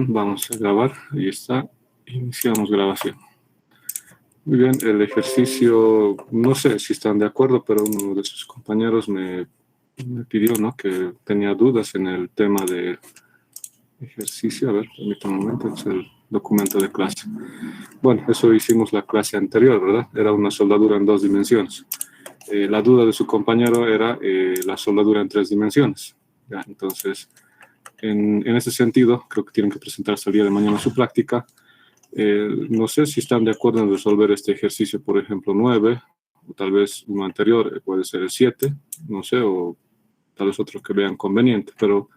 Vamos a grabar, ahí está, iniciamos grabación. Muy bien, el ejercicio, no sé si están de acuerdo, pero uno de sus compañeros me pidió, ¿no?, que tenía dudas en el tema de ejercicio. A ver, permítame un momento, es el documento de clase. Bueno, eso hicimos la clase anterior, ¿verdad? Era una soldadura en 2 dimensiones. La duda de su compañero era la soldadura en 3 dimensiones. ¿Ya? Entonces, en ese sentido, creo que tienen que presentarse el día de mañana su práctica. No sé si están de acuerdo en resolver este ejercicio, por ejemplo, 9, o tal vez uno anterior, puede ser el 7, no sé, o tal vez otro que vean conveniente, pero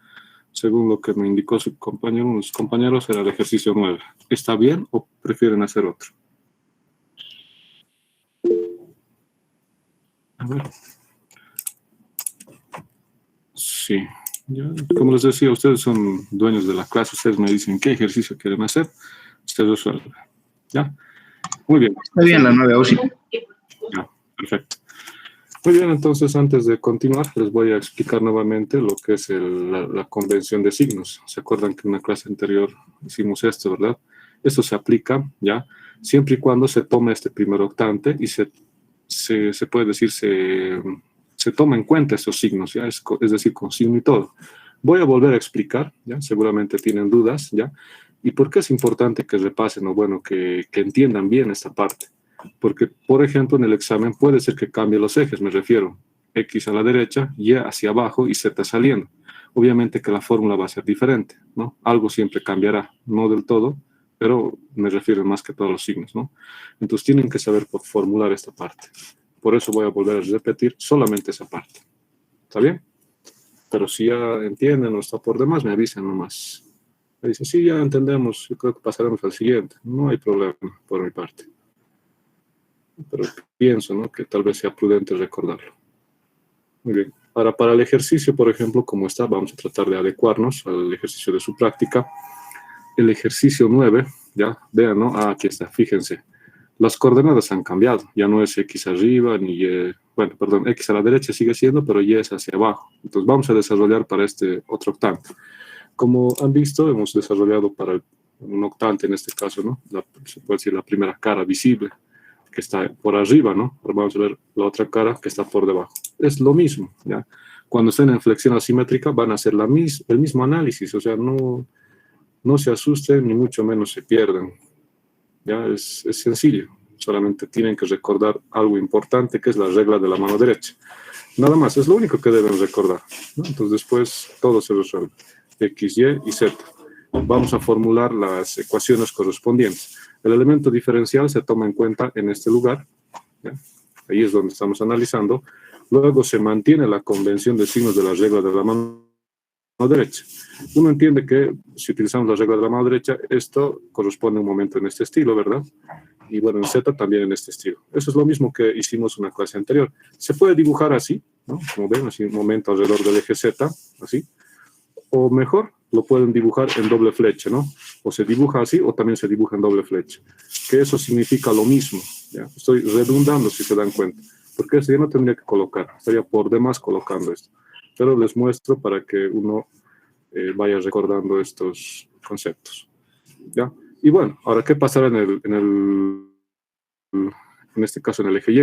según lo que me indicó su compañero, unos compañeros, era el ejercicio 9. ¿Está bien o prefieren hacer otro? A ver. Sí. Ya, como les decía, ustedes son dueños de la clase, ustedes me dicen qué ejercicio quieren hacer, ustedes resuelven. ¿Ya? Muy bien. Está bien la 9, Ausi. Ya, perfecto. Muy bien, entonces antes de continuar les voy a explicar nuevamente lo que es la convención de signos. ¿Se acuerdan que en una clase anterior hicimos esto, verdad? Esto se aplica, ¿ya? Siempre y cuando se tome este primer octante y se puede decir, se toma en cuenta estos signos, ¿ya? Es decir, con signo y todo. Voy a volver a explicar, ¿ya? Seguramente tienen dudas, ¿ya? ¿Y por qué es importante que repasen, o bueno, que entiendan bien esta parte? Porque, por ejemplo, en el examen puede ser que cambie los ejes, me refiero, X a la derecha, Y hacia abajo y Z saliendo. Obviamente que la fórmula va a ser diferente, ¿no? Algo siempre cambiará, no del todo, pero me refiero más que todos los signos, ¿no? Entonces tienen que saber formular esta parte. Por eso voy a volver a repetir solamente esa parte. ¿Está bien? Pero si ya entienden o está por demás, me avisan nomás. Me dicen, sí, ya entendemos, yo creo que pasaremos al siguiente. No hay problema por mi parte. Pero pienso, ¿no?, que tal vez sea prudente recordarlo. Muy bien. Ahora, para el ejercicio, por ejemplo, como está, vamos a tratar de adecuarnos al ejercicio de su práctica. El ejercicio 9, ya, vean, ¿no? Ah, aquí está, fíjense. Las coordenadas han cambiado. Ya no es X arriba, ni Y, bueno, perdón, X a la derecha sigue siendo, pero Y es hacia abajo. Entonces, vamos a desarrollar para este otro octante. Como han visto, hemos desarrollado para un octante, en este caso, ¿no? Se puede decir la primera cara visible, que está por arriba, ¿no? Ahora vamos a ver la otra cara que está por debajo. Es lo mismo, ¿ya? Cuando estén en flexión asimétrica van a hacer el mismo análisis, o sea, no se asusten ni mucho menos se pierdan. ¿Ya? Es sencillo, solamente tienen que recordar algo importante, que es la regla de la mano derecha. Nada más, es lo único que deben recordar, ¿no? Entonces después todo se resuelve. X, Y y Z. Vamos a formular las ecuaciones correspondientes. El elemento diferencial se toma en cuenta en este lugar, ¿ya? Ahí es donde estamos analizando. Luego se mantiene la convención de signos de la regla de la mano derecha. Uno entiende que si utilizamos la regla de la mano derecha, esto corresponde a un momento en este estilo, ¿verdad? Y bueno, en Z también en este estilo. Eso es lo mismo que hicimos en una clase anterior. Se puede dibujar así, ¿no? Como ven, así un momento alrededor del eje Z, así. O mejor, lo pueden dibujar en doble flecha, ¿no? O se dibuja así, o también se dibuja en doble flecha. Que eso significa lo mismo, ¿ya? Estoy redundando, si se dan cuenta. Porque eso ya no tendría que colocar. Estaría por demás colocando esto. Pero les muestro para que uno vaya recordando estos conceptos, ¿ya? Y bueno, ahora, ¿qué pasará en este caso en el eje Y?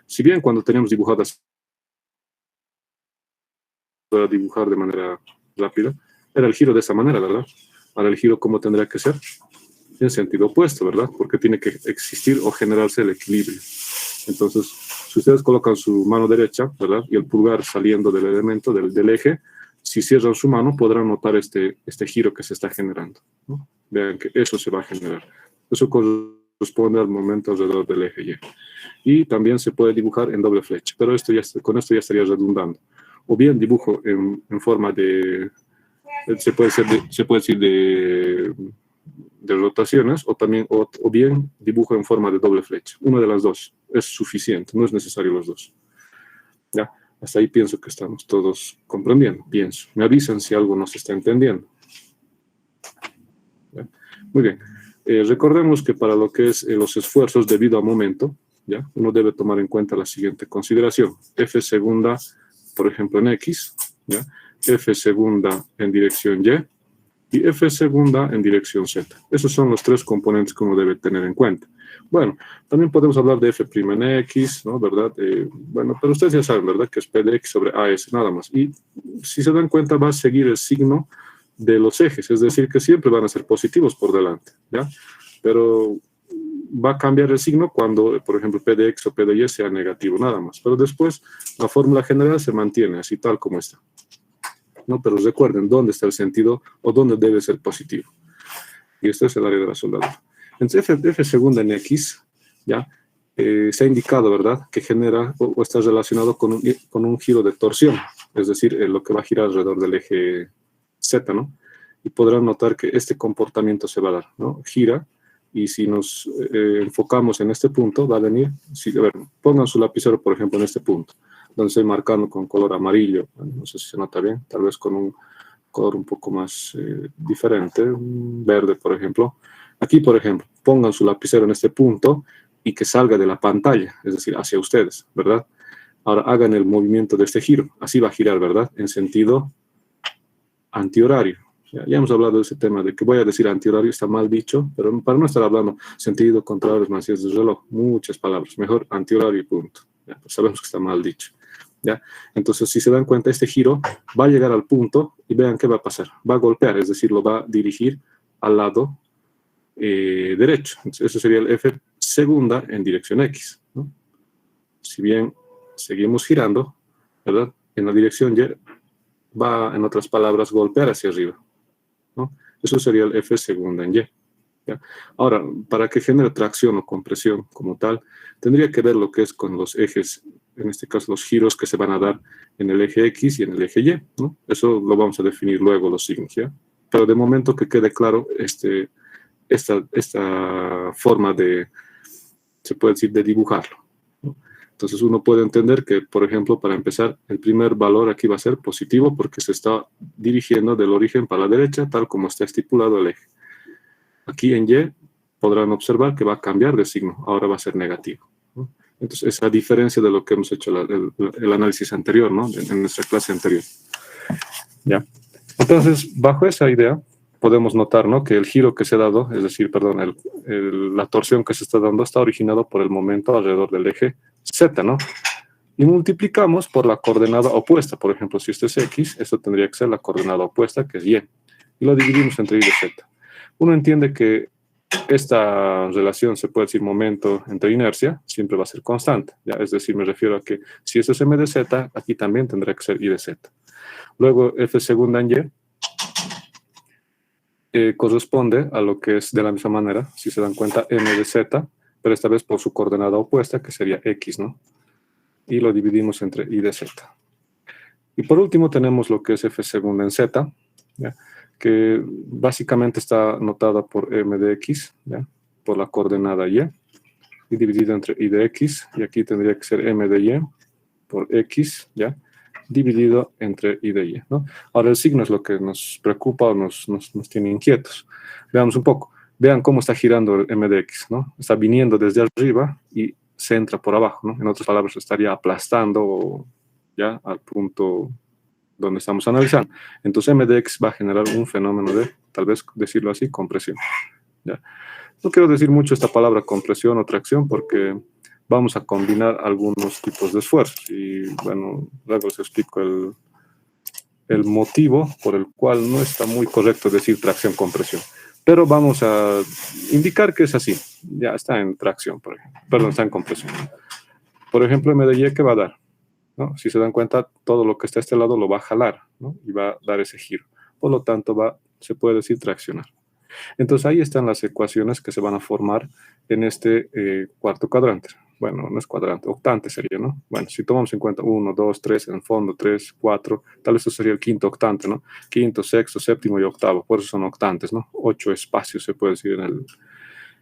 Si bien cuando teníamos dibujadas para dibujar de manera rápida, era el giro de esa manera, ¿verdad? Ahora el giro, ¿cómo tendría que ser? En sentido opuesto, ¿verdad? Porque tiene que existir o generarse el equilibrio. Entonces, si ustedes colocan su mano derecha, ¿verdad?, y el pulgar saliendo del elemento, del eje, si cierran su mano podrán notar este giro que se está generando, ¿no? Vean que eso se va a generar. Eso corresponde al momento alrededor del eje Y. Y también se puede dibujar en doble flecha, pero con esto ya estaría redundando. O bien dibujo en forma de, se puede decir de rotaciones, o bien dibujo en forma de doble flecha. Una de las dos es suficiente, no es necesario los dos. ¿Ya? Hasta ahí pienso que estamos todos comprendiendo, pienso. Me avisan si algo no se está entendiendo. ¿Ya? Muy bien. Recordemos que para lo que es los esfuerzos debido a momento, ¿ya?, uno debe tomar en cuenta la siguiente consideración. F segunda, por ejemplo, en X, ¿ya?, F segunda en dirección Y, y F segunda en dirección Z. Esos son los tres componentes que uno debe tener en cuenta. Bueno, también podemos hablar de F' en X, ¿no? ¿Verdad? Bueno, pero ustedes ya saben, ¿verdad? Que es P de X sobre AS, nada más. Y si se dan cuenta, va a seguir el signo de los ejes, es decir, que siempre van a ser positivos por delante, ¿ya? Pero va a cambiar el signo cuando, por ejemplo, P de X o P de Y sea negativo, nada más. Pero después, la fórmula general se mantiene así tal como está, ¿no? Pero recuerden dónde está el sentido o dónde debe ser positivo. Y este es el área de la soldadura. Entonces, F segunda en X, ¿ya? Se ha indicado, ¿verdad?, que genera o está relacionado con un giro de torsión, es decir, lo que va a girar alrededor del eje Z, ¿no? Y podrán notar que este comportamiento se va a dar, ¿no? Gira, y si nos enfocamos en este punto, va a venir, a ver, pongan su lapicero, por ejemplo, en este punto, donde estoy marcando con color amarillo, no sé si se nota bien, tal vez con un color un poco más diferente, un verde, por ejemplo. Aquí, por ejemplo, pongan su lapicero en este punto y que salga de la pantalla, es decir, hacia ustedes, ¿verdad? Ahora hagan el movimiento de este giro, así va a girar, ¿verdad?, en sentido antihorario. Ya hemos hablado de ese tema, de que voy a decir antihorario, está mal dicho, pero para no estar hablando sentido contrario, manecillas del reloj, muchas palabras, mejor antihorario y punto. Ya, pues sabemos que está mal dicho. ¿Ya? Entonces, si se dan cuenta, este giro va a llegar al punto y vean qué va a pasar. Va a golpear, es decir, lo va a dirigir al lado derecho. Entonces, eso sería el F segunda en dirección X, ¿no? Si bien seguimos girando, ¿verdad?, en la dirección Y va, en otras palabras, golpear hacia arriba, ¿no? Eso sería el F segunda en Y. ¿Ya? Ahora, para que genere tracción o compresión como tal, tendría que ver lo que es con los ejes, en este caso los giros que se van a dar en el eje X y en el eje Y, ¿no? Eso lo vamos a definir luego los signos, ¿ya? Pero de momento que quede claro esta forma de, se puede decir, de dibujarlo, ¿no? Entonces uno puede entender que, por ejemplo, para empezar, el primer valor aquí va a ser positivo porque se está dirigiendo del origen para la derecha, tal como está estipulado el eje. Aquí en Y podrán observar que va a cambiar de signo, ahora va a ser negativo, ¿no? Entonces, esa diferencia de lo que hemos hecho el análisis anterior, ¿no?, en nuestra clase anterior. ¿Ya? Entonces, bajo esa idea, podemos notar, ¿no?, que el giro que se ha dado, es decir, perdón, la torsión que se está dando está originado por el momento alrededor del eje Z, ¿no? Y multiplicamos por la coordenada opuesta. Por ejemplo, si esto es X, esto tendría que ser la coordenada opuesta, que es Y. Y lo dividimos entre Y y Z. Uno entiende que esta relación, se puede decir momento entre inercia, siempre va a ser constante, ¿ya? Es decir, me refiero a que si esto es M de Z, aquí también tendrá que ser Y de Z. Luego, F segunda en Y corresponde a lo que es de la misma manera, si se dan cuenta, M de Z, pero esta vez por su coordenada opuesta, que sería X, ¿no? Y lo dividimos entre Y de Z. Y por último tenemos lo que es F segunda en Z, ¿ya?, que básicamente está notada por M de X, ¿ya?, por la coordenada Y, y dividido entre Y de X, y aquí tendría que ser M de Y por X, ¿ya?, dividido entre Y de Y, ¿no? Ahora el signo es lo que nos preocupa o nos tiene inquietos. Veamos un poco. Vean cómo está girando el M de X, ¿no? Está viniendo desde arriba y se entra por abajo, ¿no? En otras palabras, estaría aplastando, ¿ya?, al punto donde estamos analizando. Entonces M de X va a generar un fenómeno de, tal vez decirlo así, compresión, ¿ya? No quiero decir mucho esta palabra compresión o tracción porque vamos a combinar algunos tipos de esfuerzos y, bueno, luego les explico el motivo por el cual no está muy correcto decir tracción-compresión. Pero vamos a indicar que es así. Ya está en tracción, por ejemplo. Perdón, está en compresión. Por ejemplo, M de Y, ¿qué va a dar? ¿No? Si se dan cuenta, todo lo que está a este lado lo va a jalar, ¿no?, y va a dar ese giro. Por lo tanto, se puede decir traccionar. Entonces, ahí están las ecuaciones que se van a formar en este cuarto cuadrante. Bueno, no es cuadrante, octante sería, ¿no? Bueno, si tomamos en cuenta 1, 2, 3, en el fondo 3, 4, tal vez esto sería el quinto octante, ¿no? Quinto, sexto, séptimo y octavo, por eso son octantes, ¿no? 8 espacios, se puede decir,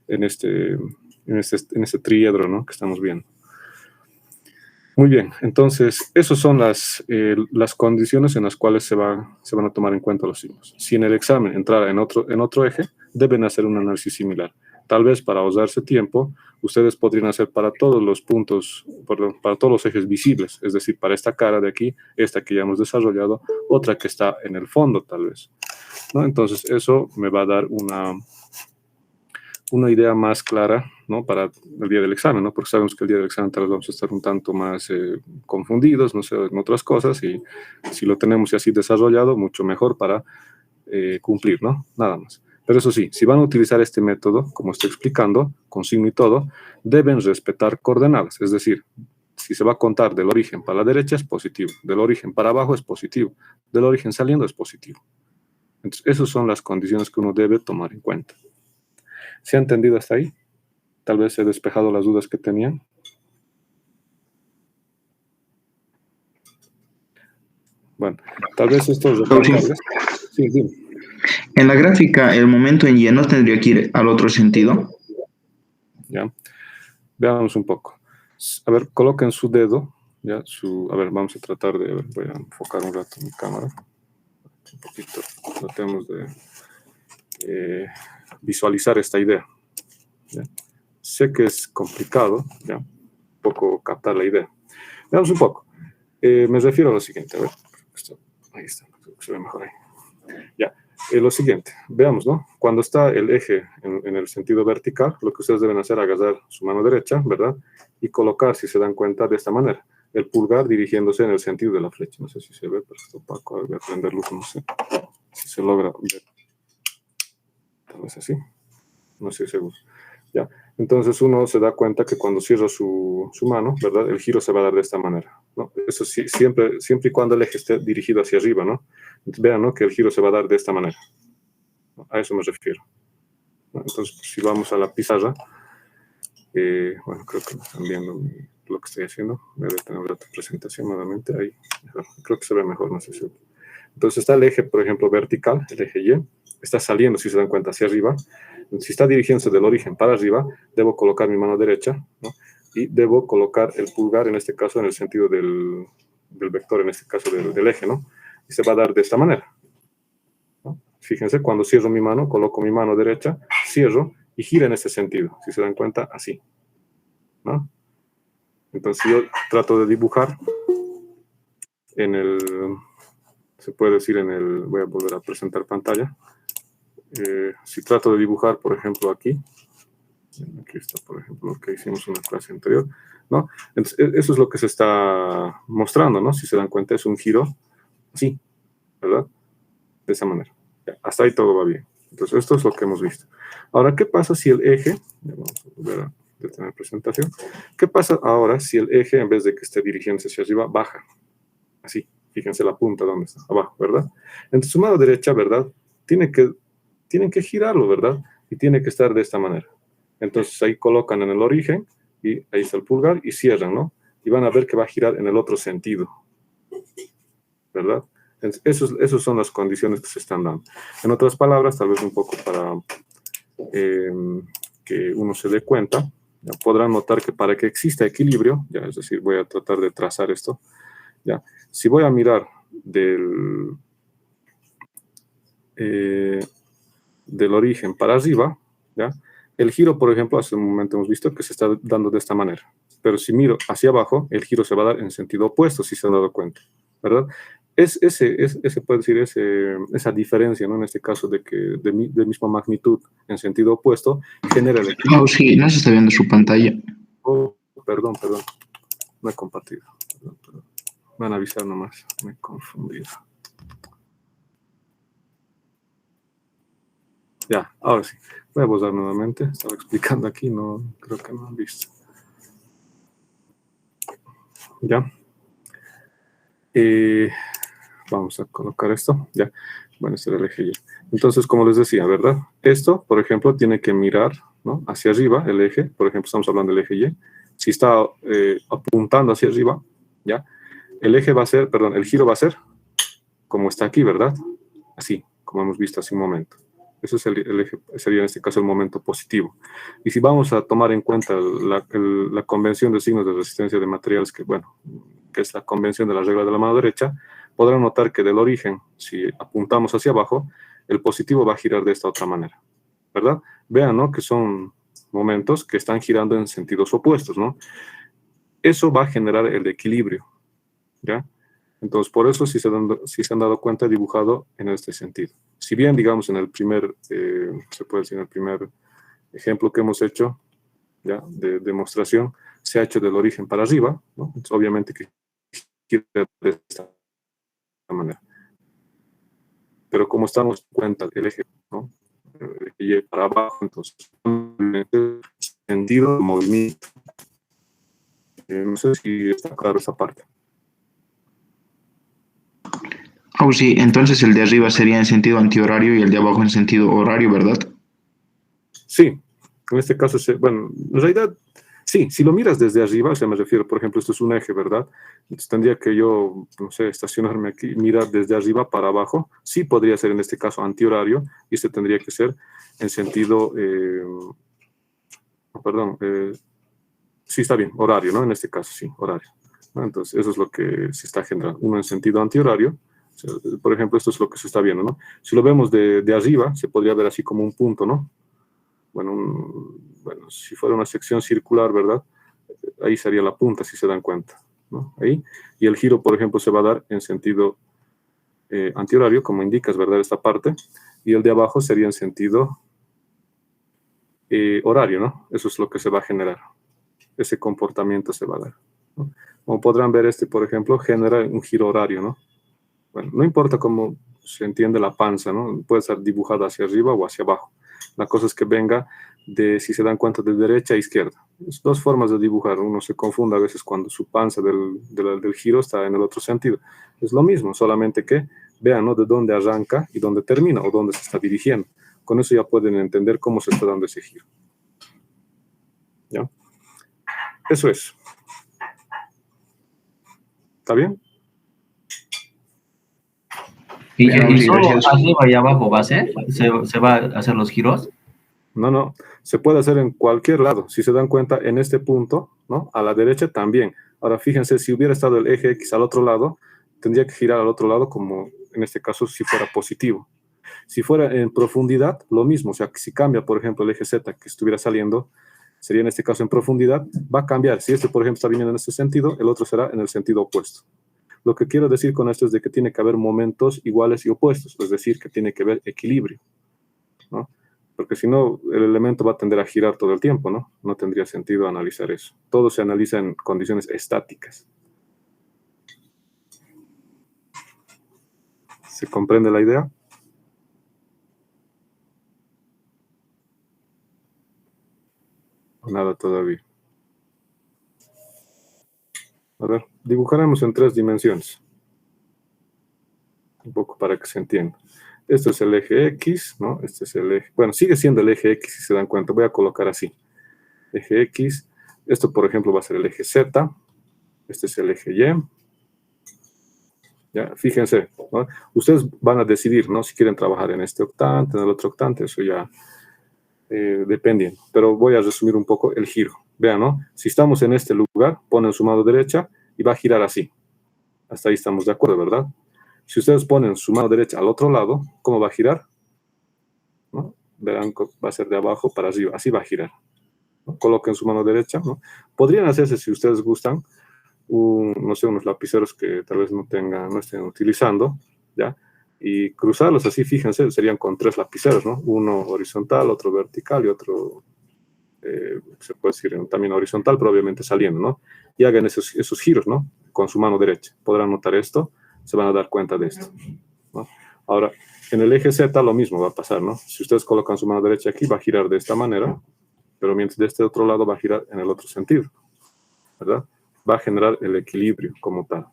en este triedro, ¿no?, que estamos viendo. Muy bien, entonces, esas son las condiciones en las cuales se van a tomar en cuenta los signos. Si en el examen entrara en otro eje, deben hacer un análisis similar. Tal vez para ahorrarse tiempo, ustedes podrían hacer para todos los puntos, perdón, para todos los ejes visibles, es decir, para esta cara de aquí, esta que ya hemos desarrollado, otra que está en el fondo tal vez, ¿no? Entonces eso me va a dar una idea más clara, ¿no? Para el día del examen, ¿no? Porque sabemos que el día del examen tal vez vamos a estar un tanto más confundidos, no sé, en otras cosas, y si lo tenemos así desarrollado, mucho mejor para cumplir, ¿no? Nada más. Pero eso sí, si van a utilizar este método, como estoy explicando, con signo y todo, deben respetar coordenadas, es decir, si se va a contar del origen para la derecha es positivo, del origen para abajo es positivo, del origen saliendo es positivo. Entonces, esas son las condiciones que uno debe tomar en cuenta. ¿Se ha entendido hasta ahí? Tal vez he despejado las dudas que tenían. Bueno, tal vez esto es recalcarles. Sí, dime. En la gráfica, el momento en Y no tendría que ir al otro sentido. Ya. Veamos un poco. A ver, coloquen su dedo. Ya, a ver, vamos a tratar de... voy a enfocar un rato mi cámara. Un poquito. Tratemos de visualizar esta idea. ¿Ya? Sé que es complicado, ya, un poco captar la idea. Veamos un poco. Me refiero a lo siguiente. A ver, ahí está, se ve mejor ahí. Ya. Lo siguiente, veamos, ¿no? Cuando está el eje en el sentido vertical, lo que ustedes deben hacer es agarrar su mano derecha, ¿verdad? Y colocar, si se dan cuenta, de esta manera. El pulgar dirigiéndose en el sentido de la flecha. No sé si se ve, pero está opaco. Voy a prender luz, no sé si se logra ver. Tal vez así. No estoy seguro. Ya. Entonces uno se da cuenta que cuando cierra su mano, ¿verdad? El giro se va a dar de esta manera, ¿no? Eso sí, siempre y cuando el eje esté dirigido hacia arriba, ¿no? Vean, ¿no? Que el giro se va a dar de esta manera. A eso me refiero, ¿no? Entonces, si vamos a la pizarra, bueno, creo que me están viendo lo que estoy haciendo. Voy a detener la presentación nuevamente. Ahí, creo que se ve mejor, no sé si. Entonces está el eje, por ejemplo, vertical, el eje Y, está saliendo, si se dan cuenta, hacia arriba. Si está dirigiéndose del origen para arriba, debo colocar mi mano derecha, ¿no? Y debo colocar el pulgar, en este caso, en el sentido del vector, en este caso del eje, ¿no? Y se va a dar de esta manera, ¿no? Fíjense, cuando cierro mi mano, coloco mi mano derecha, cierro y gira en este sentido, si se dan cuenta, así, ¿no? Entonces yo trato de dibujar en el... se puede decir en el... voy a volver a presentar pantalla. Si trato de dibujar, por ejemplo, aquí está, por ejemplo, lo que hicimos en la clase anterior, ¿no? Entonces, eso es lo que se está mostrando, ¿no? Si se dan cuenta, es un giro así, ¿verdad? De esa manera. Hasta ahí todo va bien. Entonces, esto es lo que hemos visto. Ahora, ¿qué pasa si el eje, vamos a volver a detener presentación, qué pasa ahora si el eje, en vez de que esté dirigiéndose hacia arriba, baja? Así, fíjense la punta, ¿dónde está? Abajo, ¿verdad? Entonces, su mano derecha, ¿verdad? Tienen que girarlo, ¿verdad? Y tiene que estar de esta manera. Entonces ahí colocan en el origen, y ahí está el pulgar, y cierran, ¿no? Y van a ver que va a girar en el otro sentido, ¿verdad? Entonces, esas son las condiciones que se están dando. En otras palabras, tal vez un poco para que uno se dé cuenta, ya podrán notar que para que exista equilibrio, ya, es decir, voy a tratar de trazar esto, ya, si voy a mirar del origen para arriba, ¿ya? El giro, por ejemplo, hace un momento hemos visto que se está dando de esta manera. Pero si miro hacia abajo, el giro se va a dar en sentido opuesto, si se han dado cuenta, ¿verdad? Ese puede decir, esa diferencia, ¿no? En este caso, de misma magnitud en sentido opuesto, genera el equilibrio. Oh, sí, no se está viendo su pantalla. Oh, perdón, no he compartido. Perdón. Me van a avisar nomás, me he confundido. Ya, ahora sí. Voy a borrar nuevamente. Estaba explicando aquí, no creo que no han visto. Ya. Vamos a colocar esto. Ya. Bueno, este era el eje Y. Entonces, como les decía, ¿verdad? Esto, por ejemplo, tiene que mirar, ¿no? Hacia arriba, el eje. Por ejemplo, estamos hablando del eje Y. Si está apuntando hacia arriba, ¿ya? El eje va a ser, perdón, el giro va a ser como está aquí, ¿verdad? Así, como hemos visto hace un momento. Eso es el eje, sería en este caso el momento positivo. Y si vamos a tomar en cuenta la convención de signos de resistencia de materiales, que bueno, que es la convención de la regla de la mano derecha, podrán notar que del origen, si apuntamos hacia abajo, el positivo va a girar de esta otra manera, ¿verdad? Vean, ¿no? Que son momentos que están girando en sentidos opuestos, ¿no? Eso va a generar el equilibrio, ¿ya? Entonces, por eso, si se han dado cuenta, he dibujado en este sentido. Si bien, digamos, en el primer, se puede decir, en el primer ejemplo que hemos hecho, ¿ya?, de demostración, se ha hecho del origen para arriba, ¿no? Entonces, obviamente que gira de esta manera. Pero como estamos en cuenta del eje, ¿no?, y para abajo, entonces, sentido de movimiento. No sé si está claro esa parte. Oh, sí, entonces el de arriba sería en sentido antihorario y el de abajo en sentido horario, ¿verdad? Sí, en este caso, bueno, en realidad, sí, si lo miras desde arriba, o sea, me refiero, por ejemplo, esto es un eje, ¿verdad? Entonces tendría que yo, no sé, estacionarme aquí, mirar desde arriba para abajo. Sí podría ser en este caso antihorario, y este tendría que ser en sentido, perdón, sí está bien, horario, ¿no? En este caso, sí, horario, ¿no? Entonces, eso es lo que se está generando. Uno en sentido antihorario, o sea, por ejemplo, esto es lo que se está viendo, ¿no? Si lo vemos de arriba, se podría ver así como un punto, ¿no? Bueno, bueno, si fuera una sección circular, ¿verdad? Ahí sería la punta, si se dan cuenta, ¿no? Ahí. Y el giro, por ejemplo, se va a dar en sentido antihorario, como indicas, ¿verdad? Esta parte. Y el de abajo sería en sentido horario, ¿no? Eso es lo que se va a generar. Ese comportamiento se va a dar, ¿no? Como podrán ver, este, por ejemplo, genera un giro horario, ¿no? Bueno, no importa cómo se entiende la panza, ¿no? Puede ser dibujada hacia arriba o hacia abajo. La cosa es que venga de, si se dan cuenta, de derecha a izquierda. Es dos formas de dibujar. Uno se confunde a veces cuando su panza del giro está en el otro sentido. Es lo mismo, solamente que vean, ¿no?, de dónde arranca y dónde termina o dónde se está dirigiendo. Con eso ya pueden entender cómo se está dando ese giro, ¿ya? Eso es. ¿Está bien? ¿Y solo arriba y abajo va a ser? ¿Se va a hacer los giros? No, no, se puede hacer en cualquier lado. Si se dan cuenta, en este punto, ¿no?, a la derecha también. Ahora, fíjense, si hubiera estado el eje X al otro lado, tendría que girar al otro lado como, en este caso, si fuera positivo. Si fuera en profundidad, lo mismo. O sea, que si cambia, por ejemplo, el eje Z que estuviera saliendo, sería en este caso en profundidad, va a cambiar. Si este, por ejemplo, está viniendo en este sentido, el otro será en el sentido opuesto. Lo que quiero decir con esto es de que tiene que haber momentos iguales y opuestos, es decir, que tiene que haber equilibrio, ¿no? Porque si no, el elemento va a tender a girar todo el tiempo, ¿no? No tendría sentido analizar eso. Todo se analiza en condiciones estáticas. ¿Se comprende la idea? Nada todavía. A ver, dibujaremos en 3 dimensiones. Un poco para que se entienda. Esto es el eje X, ¿no? Este es el eje... Bueno, sigue siendo el eje X, si se dan cuenta. Voy a colocar así. Eje X. Esto, por ejemplo, va a ser el eje Z. Este es el eje Y. Ya, fíjense, ¿no? Ustedes van a decidir, ¿no?, si quieren trabajar en este octante, en el otro octante, eso ya dependiendo. Pero voy a resumir un poco el giro. Vean, ¿no? Si estamos en este lugar, ponen su mano derecha y va a girar así. Hasta ahí estamos de acuerdo, ¿verdad? Si ustedes ponen su mano derecha al otro lado, ¿cómo va a girar? ¿No? Verán que va a ser de abajo para arriba, así va a girar, ¿no? Coloquen su mano derecha, ¿no? Podrían hacerse, si ustedes gustan, no sé, unos lapiceros que tal vez no estén utilizando, ¿ya? Y cruzarlos así, fíjense, serían con 3 lapiceros, ¿no? Uno horizontal, otro vertical y otro, se puede decir también horizontal, pero obviamente saliendo, ¿no? Y hagan esos giros, ¿no?, con su mano derecha. Podrán notar esto, se van a dar cuenta de esto, ¿no? Ahora, en el eje Z lo mismo va a pasar, ¿no? Si ustedes colocan su mano derecha aquí, va a girar de esta manera, pero mientras de este otro lado va a girar en el otro sentido, ¿verdad? Va a generar el equilibrio como tal.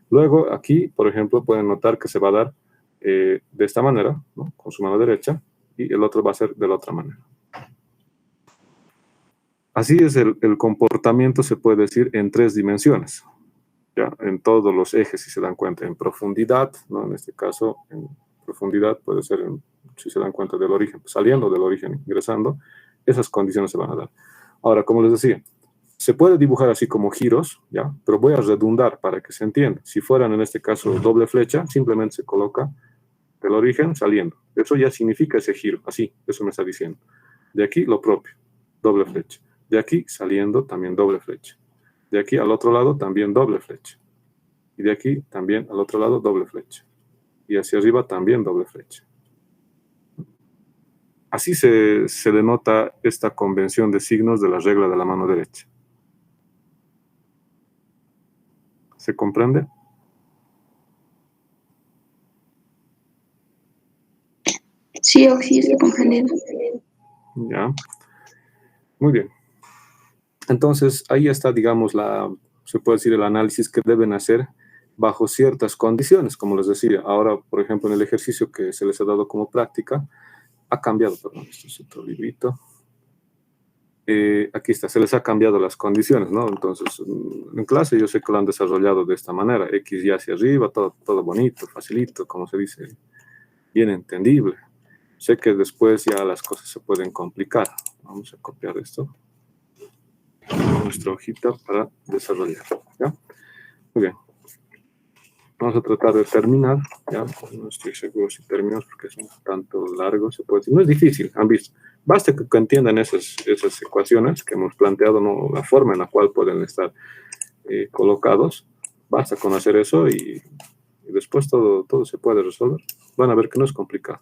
Luego, aquí, por ejemplo, pueden notar que se va a dar de esta manera, ¿no?, con su mano derecha, y el otro va a ser de la otra manera. Así es el comportamiento, se puede decir, en 3 dimensiones, ¿ya? En todos los ejes, si se dan cuenta, en profundidad, ¿no? En este caso, en profundidad puede ser, si se dan cuenta, del origen, saliendo del origen, ingresando, esas condiciones se van a dar. Ahora, como les decía, se puede dibujar así como giros, ¿ya? Pero voy a redundar para que se entienda. Si fueran, en este caso, doble flecha, simplemente se coloca del origen saliendo. Eso ya significa ese giro, así, eso me está diciendo. De aquí, lo propio. doble flecha. De aquí saliendo también doble flecha. De aquí al otro lado también doble flecha. Y de aquí también al otro lado doble flecha. Y hacia arriba también doble flecha. Así se denota esta convención de signos de la regla de la mano derecha. ¿Se comprende? Sí, sí, estoy comprendiendo. Ya. Muy bien. Entonces, ahí está, digamos, se puede decir el análisis que deben hacer bajo ciertas condiciones, como les decía. Ahora, por ejemplo, en el ejercicio que se les ha dado como práctica, ha cambiado, perdón, esto es otro librito. Aquí está, se les ha cambiado las condiciones, ¿no? Entonces, en clase yo sé que lo han desarrollado de esta manera, X y hacia arriba, todo bonito, facilito, como se dice, bien entendible. Sé que después ya las cosas se pueden complicar. Vamos a copiar esto a nuestra hojita para desarrollar, ¿ya? Muy bien. Vamos a tratar de terminar, ¿ya? No estoy seguro si terminamos porque es un tanto largo, se puede decir. No es difícil, han visto. Basta que entiendan esas ecuaciones que hemos planteado, ¿no? La forma en la cual pueden estar colocados. Basta con hacer eso y después todo se puede resolver. Van a ver que no es complicado.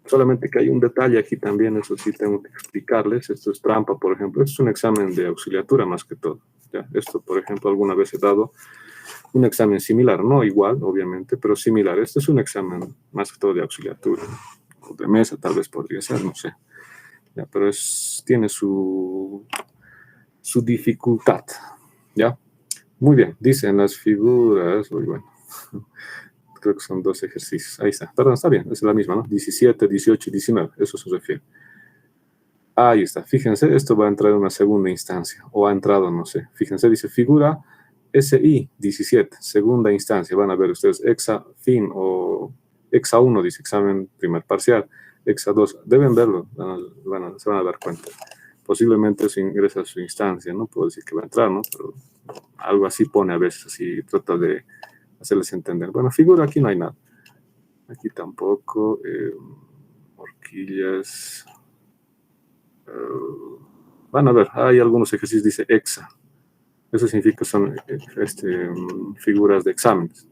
Solamente que hay un detalle aquí también, eso sí tengo que explicarles. Esto es trampa, por ejemplo. Esto es un examen de auxiliatura más que todo. ¿Ya? Esto, por ejemplo, alguna vez he dado un examen similar. No igual, obviamente, pero similar. Este es un examen más que todo de auxiliatura. O de mesa tal vez podría ser, no sé. ¿Ya? Pero tiene su dificultad. ¿Ya? Muy bien. Dicen las figuras... Uy, bueno... Creo que son 2 ejercicios. Ahí está. Perdón, está bien. Es la misma, ¿no? 17, 18 y 19. Eso se refiere. Ahí está. Fíjense, esto va a entrar en una segunda instancia. O ha entrado, no sé. Fíjense, dice figura SI 17. Segunda instancia. Van a ver ustedes EXA fin o EXA 1, dice examen primer parcial. EXA 2. Deben verlo. Se van a dar cuenta. Posiblemente se ingresa a su instancia. No puedo decir que va a entrar, ¿no? Pero algo así pone a veces. Así trata de hacerles entender. Bueno, figura, aquí no hay nada. Aquí tampoco. Horquillas. Van a ver, hay algunos ejercicios, dice EXA. Eso significa que son figuras de exámenes.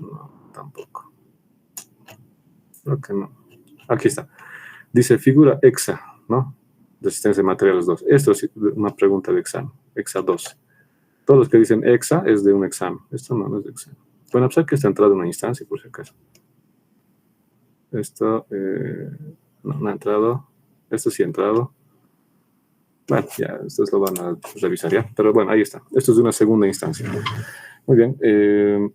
No, tampoco. Creo que no. Aquí está. Dice figura EXA, ¿no? Resistencia de materiales 2. Esto es una pregunta de examen. EXA 2. Todos los que dicen EXA es de un examen. Esto no es de examen. Bueno, pues que está entrado en una instancia, por si acaso. Esto no ha entrado. Esto sí ha entrado. Bueno, ya, estos lo van a revisar ya. Pero bueno, ahí está. Esto es de una segunda instancia. Muy bien.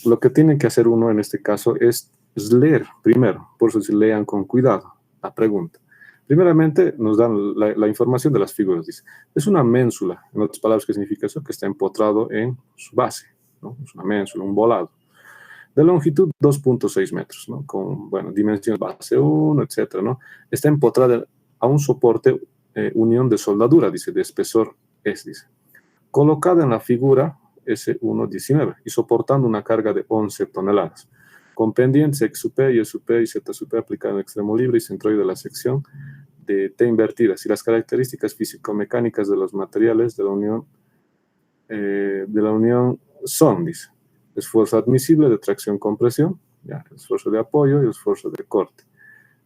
Lo que tiene que hacer uno en este caso es leer primero. Por eso se lean con cuidado la pregunta. Primeramente, nos dan la información de las figuras. Dice, es una ménsula, en otras palabras, ¿qué significa eso? Que está empotrado en su base, ¿no? Es una ménsula, un volado. De longitud 2.6 metros, ¿no? Con, bueno, dimensiones base 1, etcétera, ¿no? Está empotrada a un soporte unión de soldadura, dice, de espesor S, dice. Colocada en la figura S1-19 y soportando una carga de 11 toneladas. Con pendientes X sub P, Y sub P y Z sub P aplicada en el extremo libre y centroide de la sección de T invertidas y las características físico-mecánicas de los materiales de la unión son, dice, esfuerzo admisible de tracción-compresión, ya, esfuerzo de apoyo y esfuerzo de corte.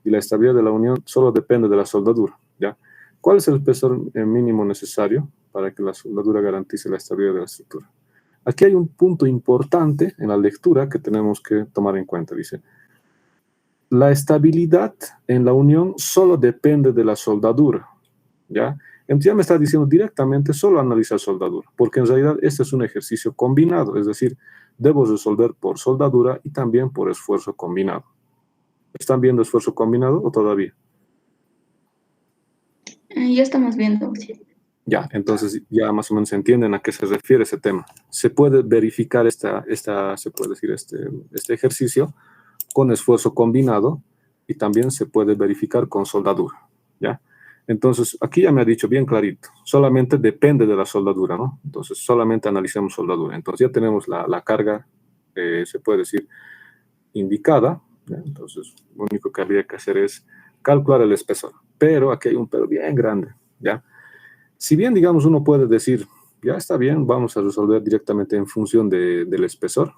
Y la estabilidad de la unión solo depende de la soldadura, ¿ya? ¿Cuál es el espesor mínimo necesario para que la soldadura garantice la estabilidad de la estructura? Aquí hay un punto importante en la lectura que tenemos que tomar en cuenta. Dice, la estabilidad en la unión solo depende de la soldadura, ¿ya? Entonces ya me está diciendo directamente solo analizar soldadura, porque en realidad este es un ejercicio combinado, es decir, debo resolver por soldadura y también por esfuerzo combinado. ¿Están viendo esfuerzo combinado o todavía? Ya estamos viendo, sí. Ya, entonces ya más o menos entienden a qué se refiere ese tema. Se puede verificar se puede decir este ejercicio con esfuerzo combinado y también se puede verificar con soldadura, ¿ya? Entonces, aquí ya me ha dicho bien clarito, solamente depende de la soldadura, ¿no? Entonces, solamente analicemos soldadura. Entonces, ya tenemos la carga, se puede decir, indicada, ¿ya? Entonces, lo único que habría que hacer es calcular el espesor. Pero aquí hay un pero bien grande, ¿ya? Si bien, digamos, uno puede decir, ya está bien, vamos a resolver directamente en función del espesor.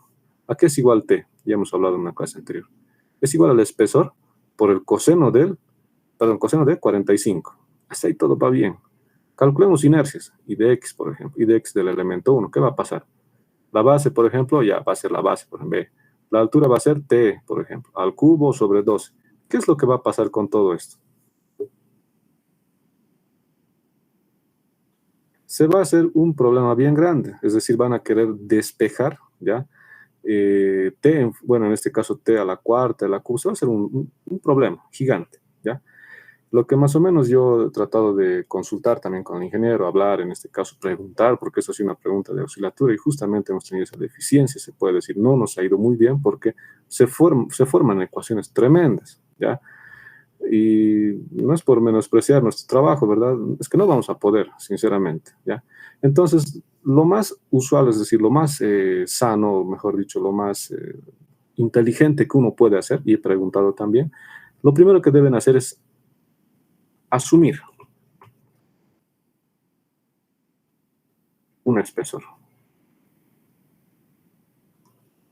¿A qué es igual T? Ya hemos hablado en una clase anterior. Es igual al espesor por el coseno coseno de 45. Hasta ahí todo va bien. Calculemos inercias, I de X, por ejemplo, I de X del elemento 1. ¿Qué va a pasar? La base, por ejemplo, ya va a ser la base, por ejemplo. La altura va a ser T, por ejemplo, al cubo sobre 12. ¿Qué es lo que va a pasar con todo esto? Se va a hacer un problema bien grande, es decir, van a querer despejar, ¿ya? T, bueno, en este caso T a la cuarta, a la cuarta, va a ser un problema gigante, ¿ya? Lo que más o menos yo he tratado de consultar también con el ingeniero, hablar, en este caso preguntar, porque eso ha sido una pregunta de oscilatura y justamente hemos tenido esa deficiencia, se puede decir, no nos ha ido muy bien porque se forman ecuaciones tremendas, ¿ya? Y no es por menospreciar nuestro trabajo, ¿verdad? Es que no vamos a poder, sinceramente, ¿ya? Entonces, lo más usual, es decir, lo más sano, mejor dicho, lo más inteligente que uno puede hacer, y he preguntado también, lo primero que deben hacer es asumir un espesor,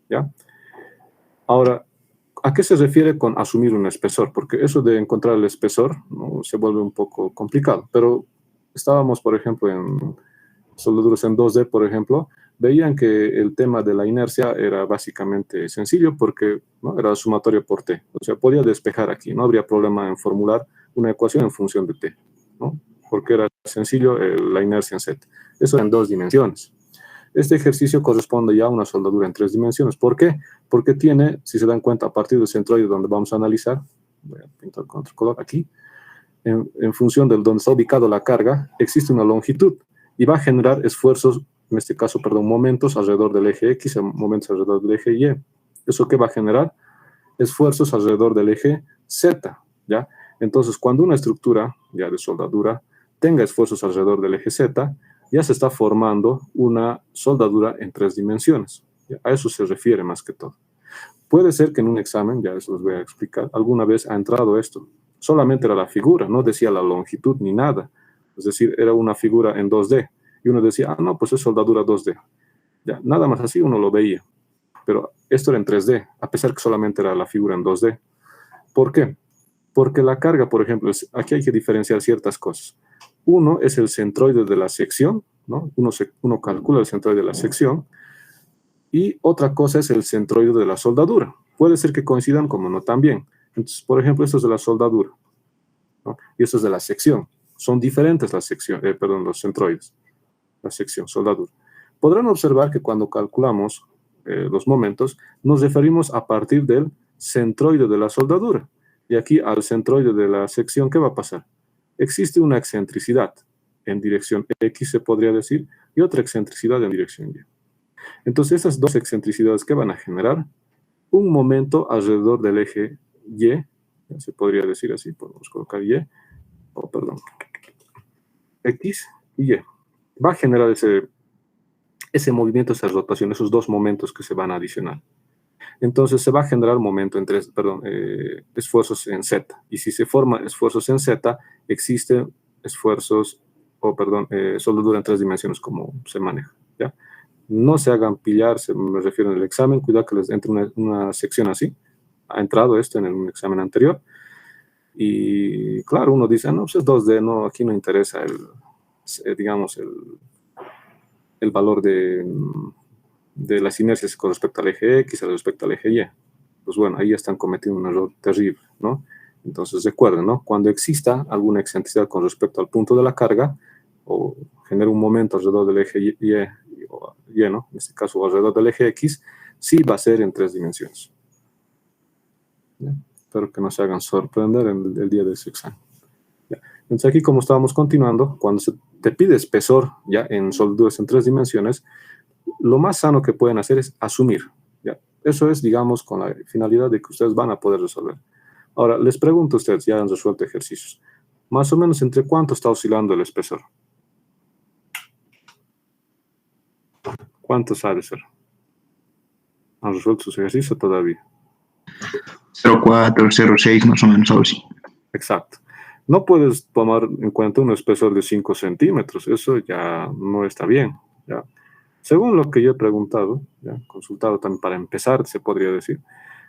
¿ya? Ahora, ¿a qué se refiere con asumir un espesor? Porque eso de encontrar el espesor, ¿no?, se vuelve un poco complicado, pero estábamos, por ejemplo, en soldaduras en 2D, por ejemplo, veían que el tema de la inercia era básicamente sencillo porque, ¿no?, era sumatorio por T. O sea, podía despejar aquí, no habría problema en formular una ecuación en función de T, ¿no? Porque era sencillo la inercia en Z. Eso en 2 dimensiones. Este ejercicio corresponde ya a una soldadura en 3 dimensiones. ¿Por qué? Porque tiene, si se dan cuenta, a partir del centroide donde vamos a analizar, voy a pintar con otro color aquí, en función de donde está ubicado la carga, existe una longitud y va a generar esfuerzos, en este caso, perdón, momentos alrededor del eje X, momentos alrededor del eje Y. ¿Eso qué va a generar? Esfuerzos alrededor del eje Z, ¿ya? Entonces, cuando una estructura ya de soldadura tenga esfuerzos alrededor del eje Z, ya se está formando una soldadura en 3 dimensiones. ¿Ya? A eso se refiere más que todo. Puede ser que en un examen, ya eso les voy a explicar, alguna vez ha entrado esto. Solamente era la figura, no decía la longitud ni nada. Es decir, era una figura en 2D. Y uno decía, ah, no, pues es soldadura 2D. Ya, nada más así uno lo veía. Pero esto era en 3D, a pesar que solamente era la figura en 2D. ¿Por qué? Porque la carga, por ejemplo, aquí hay que diferenciar ciertas cosas. Uno es el centroide de la sección, ¿no? Uno calcula el centroide de la sección, y otra cosa es el centroide de la soldadura. Puede ser que coincidan, como no también. Entonces, por ejemplo, esto es de la soldadura, ¿no? Y esto es de la sección. Son diferentes las los centroides. La sección, soldadura. Podrán observar que cuando calculamos los momentos, nos referimos a partir del centroide de la soldadura. Y aquí al centroide de la sección, ¿qué va a pasar? Existe una excentricidad en dirección X, se podría decir, y otra excentricidad en dirección Y. Entonces, esas dos excentricidades, ¿qué van a generar? Un momento alrededor del eje Y, se podría decir así, podemos colocar Y, X y Y. Va a generar ese movimiento, esa rotación, esos dos momentos que se van a adicionar. Entonces se va a generar esfuerzos en Z. Y si se forman esfuerzos en Z, existen esfuerzos, soldadura en 3 dimensiones, como se maneja, ¿ya? No se hagan pillar, me refiero en el examen, cuidado que les entre una sección así. Ha entrado esto en un examen anterior. Y claro, uno dice, no, pues es 2D, no, aquí no interesa el valor de las inercias con respecto al eje X, respecto al eje Y. Pues bueno, ahí están cometiendo un error terrible, ¿no? Entonces recuerden, ¿no? Cuando exista alguna excentricidad con respecto al punto de la carga, o genera un momento alrededor del eje Y, ¿no? En este caso, alrededor del eje X, sí va a ser en 3 dimensiones. ¿Ya? Espero que no se hagan sorprender en el día de ese examen. ¿Ya? Entonces aquí, como estábamos continuando, cuando se te pide espesor, ya en soldaduras en 3 dimensiones, lo más sano que pueden hacer es asumir, ¿ya? Eso es, digamos, con la finalidad de que ustedes van a poder resolver. Ahora, les pregunto a ustedes, ya han resuelto ejercicios, más o menos, ¿entre cuánto está oscilando el espesor? ¿Cuánto sabe ser? ¿Han resuelto sus ejercicios todavía? 0,4, 0,6 más o menos, algo así. Exacto. No puedes tomar en cuenta un espesor de 5 centímetros, eso ya no está bien, ¿ya? Según lo que yo he preguntado, ¿ya? Consultado también para empezar, se podría decir,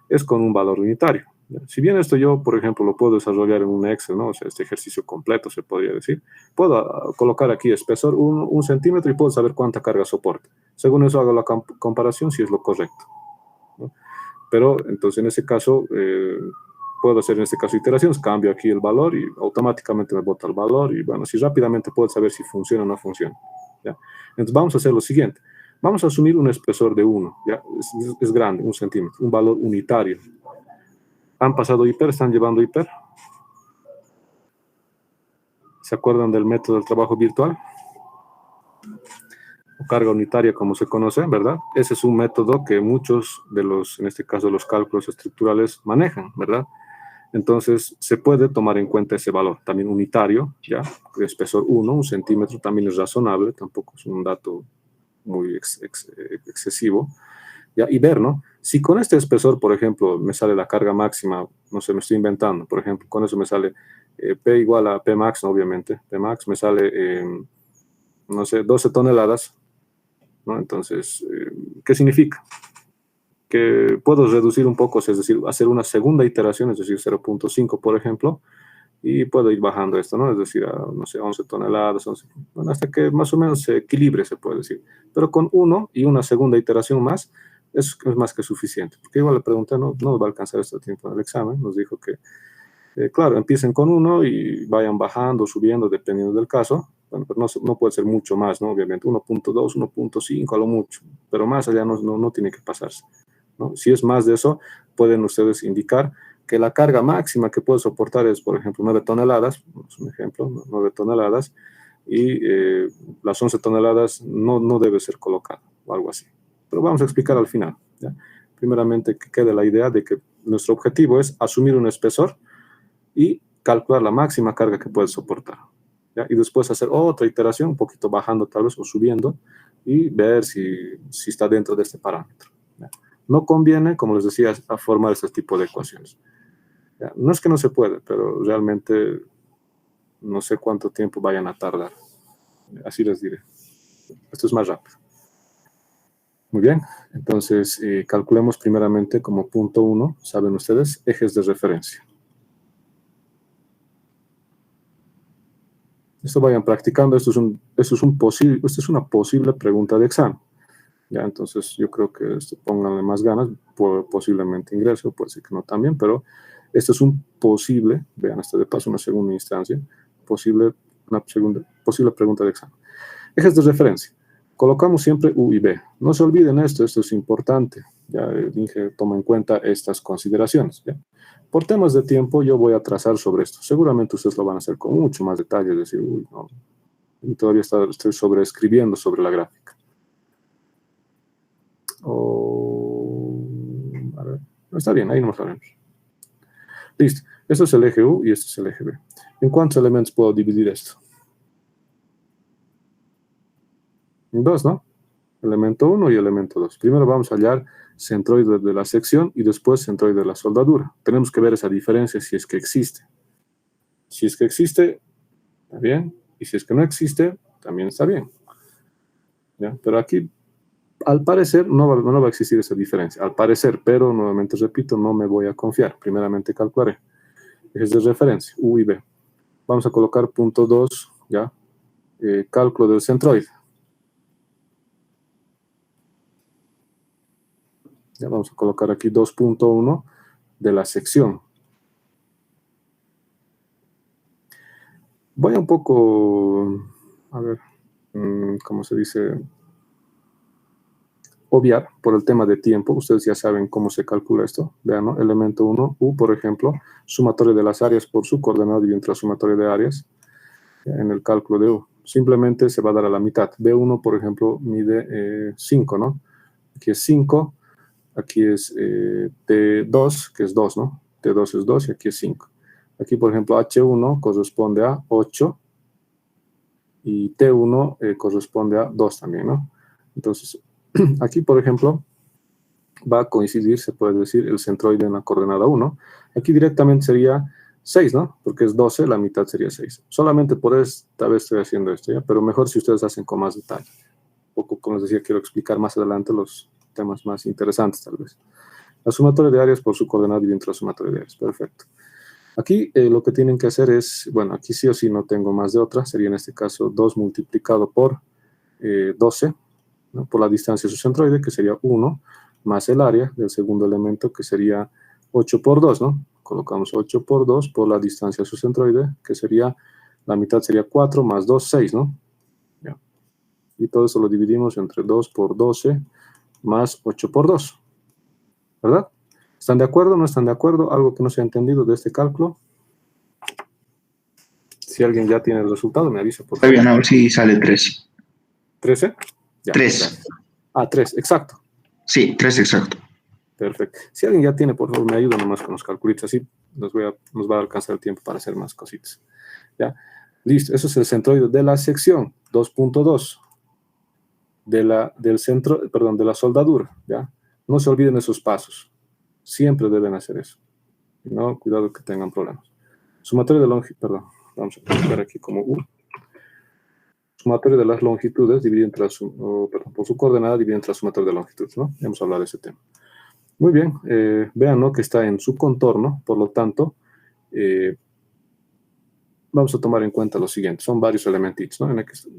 es con un valor unitario, ¿ya? Si bien esto yo, por ejemplo, lo puedo desarrollar en un Excel, ¿no? O sea, este ejercicio completo se podría decir, puedo colocar aquí espesor 1 centímetro y puedo saber cuánta carga soporta. Según eso hago la comparación si es lo correcto, ¿no? Pero entonces en ese caso, puedo hacer en este caso iteraciones, cambio aquí el valor y automáticamente me bota el valor y bueno, si rápidamente puedo saber si funciona o no funciona, ¿ya? Entonces vamos a hacer lo siguiente. Vamos a asumir un espesor de 1, ¿ya? Es grande, 1 centímetro, un valor unitario. ¿Han pasado hiper? ¿Están llevando hiper? ¿Se acuerdan del método del trabajo virtual? O carga unitaria, como se conoce, ¿verdad? Ese es un método que muchos de los, en este caso, los cálculos estructurales manejan, ¿verdad? Entonces, se puede tomar en cuenta ese valor, también unitario, ¿ya? De espesor 1 centímetro, también es razonable, tampoco es un dato muy excesivo, ¿ya? Y ver, ¿no? Si con este espesor, por ejemplo, me sale la carga máxima, no sé, me estoy inventando, por ejemplo, con eso me sale P igual a P max, ¿no? Obviamente, P max me sale, no sé, 12 toneladas, ¿no? Entonces, ¿qué significa? Que puedo reducir un poco, es decir, hacer una segunda iteración, es decir, 0.5, por ejemplo, y puedo ir bajando esto, ¿no? Es decir, a, no sé, 11 toneladas, 11, bueno, hasta que más o menos se equilibre, se puede decir. Pero con 1 y una segunda iteración más, es más que suficiente. Porque igual le pregunté, no va a alcanzar este tiempo en el examen, nos dijo que, claro, empiecen con 1 y vayan bajando, subiendo, dependiendo del caso. Bueno, pero no puede ser mucho más, ¿no? Obviamente, 1.2, 1.5 a lo mucho, pero más allá no tiene que pasarse, ¿no? Si es más de eso, pueden ustedes indicar que la carga máxima que puede soportar es, por ejemplo, 9 toneladas, es un ejemplo, 9 toneladas, y las 11 toneladas no debe ser colocada, o algo así. Pero vamos a explicar al final, ¿ya? Primeramente, que quede la idea de que nuestro objetivo es asumir un espesor y calcular la máxima carga que puede soportar, ¿ya? Y después hacer otra iteración, un poquito bajando tal vez o subiendo, y ver si está dentro de este parámetro, ¿ya? No conviene, como les decía, a formar este tipo de ecuaciones, ¿ya? No es que no se puede, pero realmente no sé cuánto tiempo vayan a tardar. Así les diré. Esto es más rápido. Muy bien, entonces calculemos primeramente como punto 1, saben ustedes, ejes de referencia. Esto vayan practicando, esto es una posible pregunta de examen. Ya, entonces yo creo que pónganle más ganas, posiblemente ingreso, puede ser que no también, pero esto es un posible, vean, esto de paso una segunda instancia, posible pregunta de examen. Ejes de referencia. Colocamos siempre U y B. No se olviden esto es importante. Ya dije, toma en cuenta estas consideraciones, ¿ya? Por temas de tiempo yo voy a trazar sobre esto. Seguramente ustedes lo van a hacer con mucho más detalle, es decir, no, y todavía estoy sobreescribiendo sobre la gráfica. A ver, está bien, ahí no lo vemos. Listo, esto es el eje U y esto es el eje B. ¿En cuántos elementos puedo dividir esto? En 2, ¿no? Elemento 1 y elemento 2. Primero vamos a hallar centroide de la sección y después centroide de la soldadura. Tenemos que ver esa diferencia si es que existe. Si es que existe, está bien. Y si es que no existe, también está bien, ¿ya? Pero aquí, al parecer, no va a existir esa diferencia. Al parecer, pero nuevamente repito, no me voy a confiar. Primeramente calcularé. Ejes de referencia, U y B. Vamos a colocar punto 2, ¿ya? Cálculo del centroide. Ya vamos a colocar aquí 2.1 de la sección. Voy a un poco, a ver, ¿cómo se dice? Obviar por el tema de tiempo. Ustedes ya saben cómo se calcula esto. Vean, ¿no? Elemento 1, U, por ejemplo, sumatorio de las áreas por su coordenado y entre sumatorio de áreas en el cálculo de U. Simplemente se va a dar a la mitad. B1, por ejemplo, mide 5, ¿no? Aquí es 5. Aquí es T2, que es 2, ¿no? T2 es 2 y aquí es 5. Aquí, por ejemplo, H1 corresponde a 8 y T1 corresponde a 2 también, ¿no? Entonces, aquí, por ejemplo, va a coincidir, se puede decir, el centroide en la coordenada 1. Aquí directamente sería 6, ¿no? Porque es 12, la mitad sería 6. Solamente por esta vez estoy haciendo esto, ¿ya? Pero mejor si ustedes hacen con más detalle. Un poco, como les decía, quiero explicar más adelante los temas más interesantes, tal vez. La sumatoria de áreas por su coordenada divide entre la sumatoria de áreas. Perfecto. Aquí lo que tienen que hacer es, bueno, aquí sí o sí no tengo más de otra. Sería en este caso 2 multiplicado por 12, ¿no? Por la distancia de su centroide, que sería 1, más el área del segundo elemento, que sería 8 por 2, ¿no? Colocamos 8 por 2 por la distancia de su centroide, que sería, la mitad sería 4 más 2, 6, ¿no? Ya. Y todo eso lo dividimos entre 2 por 12 más 8 por 2, ¿verdad? ¿Están de acuerdo? ¿No están de acuerdo? ¿Algo que no se ha entendido de este cálculo? Si alguien ya tiene el resultado, me avisa, por favor. Está bien, a ver si sale 13. ¿13? Ya, 3. gracias. Ah, 3, exacto. Sí, 3 exacto. Perfecto. Si alguien ya tiene, por favor, me ayuda nomás con los calculitos, así nos va a alcanzar el tiempo para hacer más cositas. ¿Ya? Listo, eso es el centroide de la sección 2.2 del centro, perdón, de la soldadura, ¿ya? No se olviden esos pasos. Siempre deben hacer eso. Y no, cuidado que tengan problemas. Sumatoria de longitud, perdón, vamos a colocar aquí como U. Sumatoria de las longitudes divide entre por su coordenada divide entre la sumatoria de longitudes, ¿no? Hemos hablado de ese tema. Muy bien, vean, ¿no? Que está en su contorno, por lo tanto, vamos a tomar en cuenta lo siguiente, son varios elementitos, ¿no?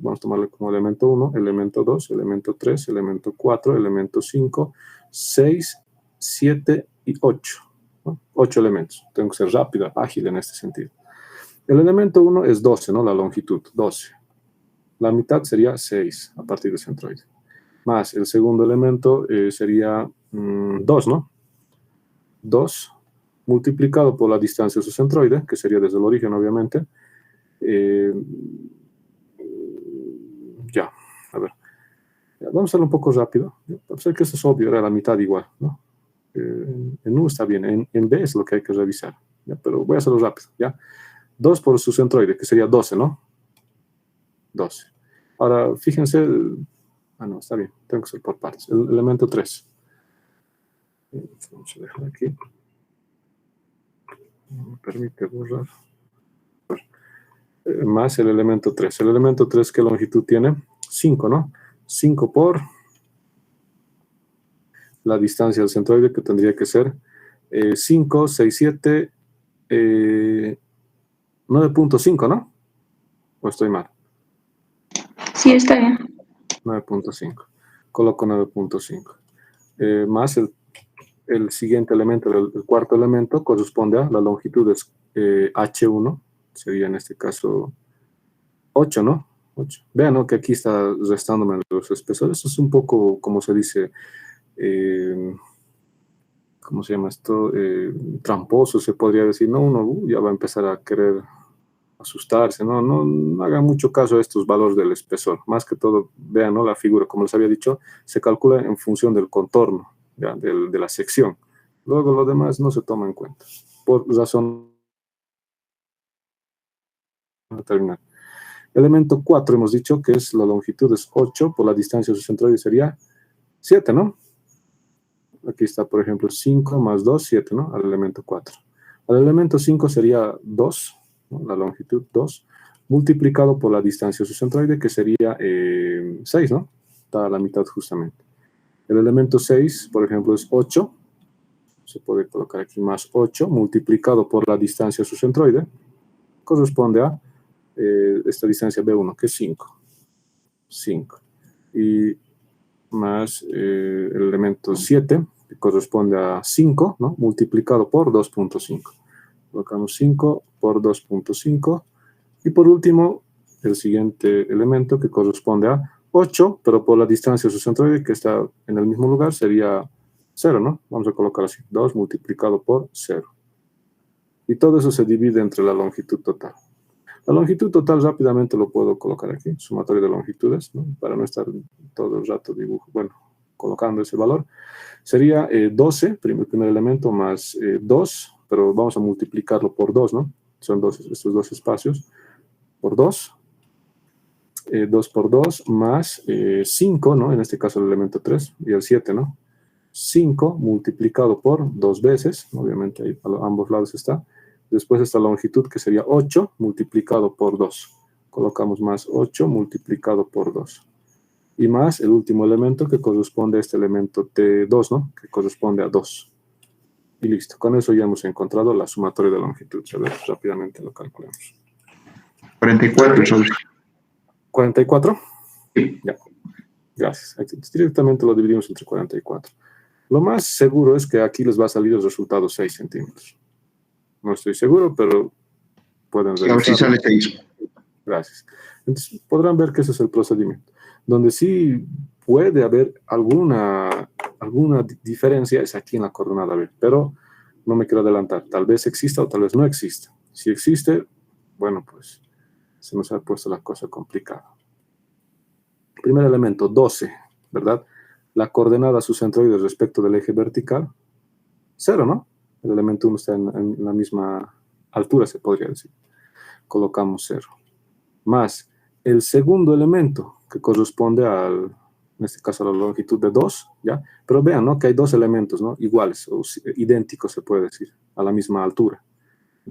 Vamos a tomarle como elemento 1, elemento 2, elemento 3, elemento 4, elemento 5, 6, 7 y 8, ¿no? 8 elementos, tengo que ser rápido, ágil en este sentido. El elemento 1 es 12, ¿no? La longitud, 12. La mitad sería 6 a partir del centroide. Más el segundo elemento sería 2, ¿no? 2 multiplicado por la distancia de su centroide, que sería desde el origen, obviamente. Ya, a ver. Ya, vamos a hacerlo un poco rápido. Sé que eso es obvio, era la mitad igual, ¿no? En U está bien, en B es lo que hay que revisar, ¿ya? Pero voy a hacerlo rápido, ¿ya? 2 por su centroide, que sería 12, ¿no? 12. Ahora, fíjense, no, está bien, tengo que ser por partes. El elemento 3. Vamos a dejar aquí. No me permite borrar. Más el elemento 3. El elemento 3, ¿qué longitud tiene? 5, ¿no? 5 por la distancia del centroide, que tendría que ser 5, 6, 7, 9.5, ¿no? ¿O estoy mal? Sí, está bien. 9.5. Coloco 9.5. Más el siguiente elemento, el cuarto elemento, corresponde a la longitud de H1, sería en este caso 8, ¿no? 8. Vean, ¿no? Que aquí está restándome los espesores. Eso es un poco, como se dice, ¿cómo se llama esto? Tramposo, se podría decir, ¿no? Uno ya va a empezar a querer asustarse, ¿no? No hagan mucho caso a estos valores del espesor. Más que todo, vean, ¿no? La figura, como les había dicho, se calcula en función del contorno, ¿ya? De la sección. Luego lo demás no se toma en cuenta. Por razón... Vamos a terminar. Elemento 4 hemos dicho que es la longitud es 8, por la distancia de su centroide sería 7, ¿no? Aquí está, por ejemplo, 5 más 2, 7, ¿no? Al elemento 4. Al elemento 5 sería 2, ¿no? La longitud 2, multiplicado por la distancia de su centroide, que sería 6, ¿no? Está a la mitad justamente. El elemento 6, por ejemplo, es 8. Se puede colocar aquí más 8, multiplicado por la distancia de su centroide, corresponde a esta distancia B1, que es 5. 5. Y más el elemento 7, que corresponde a 5, ¿no? Multiplicado por 2.5. Colocamos 5 por 2.5. Y por último, el siguiente elemento, que corresponde a 8, pero por la distancia de su centroide, que está en el mismo lugar, sería 0, ¿no? Vamos a colocar así, 2 multiplicado por 0. Y todo eso se divide entre la longitud total. La longitud total rápidamente lo puedo colocar aquí, sumatoria de longitudes, ¿no? Para no estar todo el rato colocando ese valor. Sería 12, primer elemento, más 2, pero vamos a multiplicarlo por 2, ¿no? Son estos dos espacios, por 2. 2 por 2 más 5, ¿no? En este caso el elemento 3 y el 7, ¿no? 5 multiplicado por 2 veces, obviamente ahí a ambos lados está, Después esta longitud que sería 8 multiplicado por 2. Colocamos más 8 multiplicado por 2. Y más el último elemento que corresponde a este elemento T2, ¿no? Que corresponde a 2. Y listo. Con eso ya hemos encontrado la sumatoria de longitud. A ver, rápidamente lo calculamos. 44, socio. ¿44? Sí. Ya. Gracias. Directamente lo dividimos entre 44. Lo más seguro es que aquí les va a salir el resultado 6 centímetros. No estoy seguro, pero pueden Sí, a ver si revisarlo. sale 6. Gracias. Entonces, podrán ver que ese es el procedimiento. Donde sí puede haber alguna diferencia es aquí en la coordenada B, pero no me quiero adelantar. Tal vez exista o tal vez no exista. Si existe, bueno, pues se nos ha puesto la cosa complicada. Primer elemento, 12, ¿verdad? La coordenada a su centroide respecto del eje vertical, 0, ¿no? El elemento 1 está en la misma altura, se podría decir. Colocamos 0. Más el segundo elemento, que corresponde al, en este caso, a la longitud de 2, ¿ya? Pero vean, ¿no? Que hay dos elementos, ¿no? Iguales o idénticos, se puede decir, a la misma altura.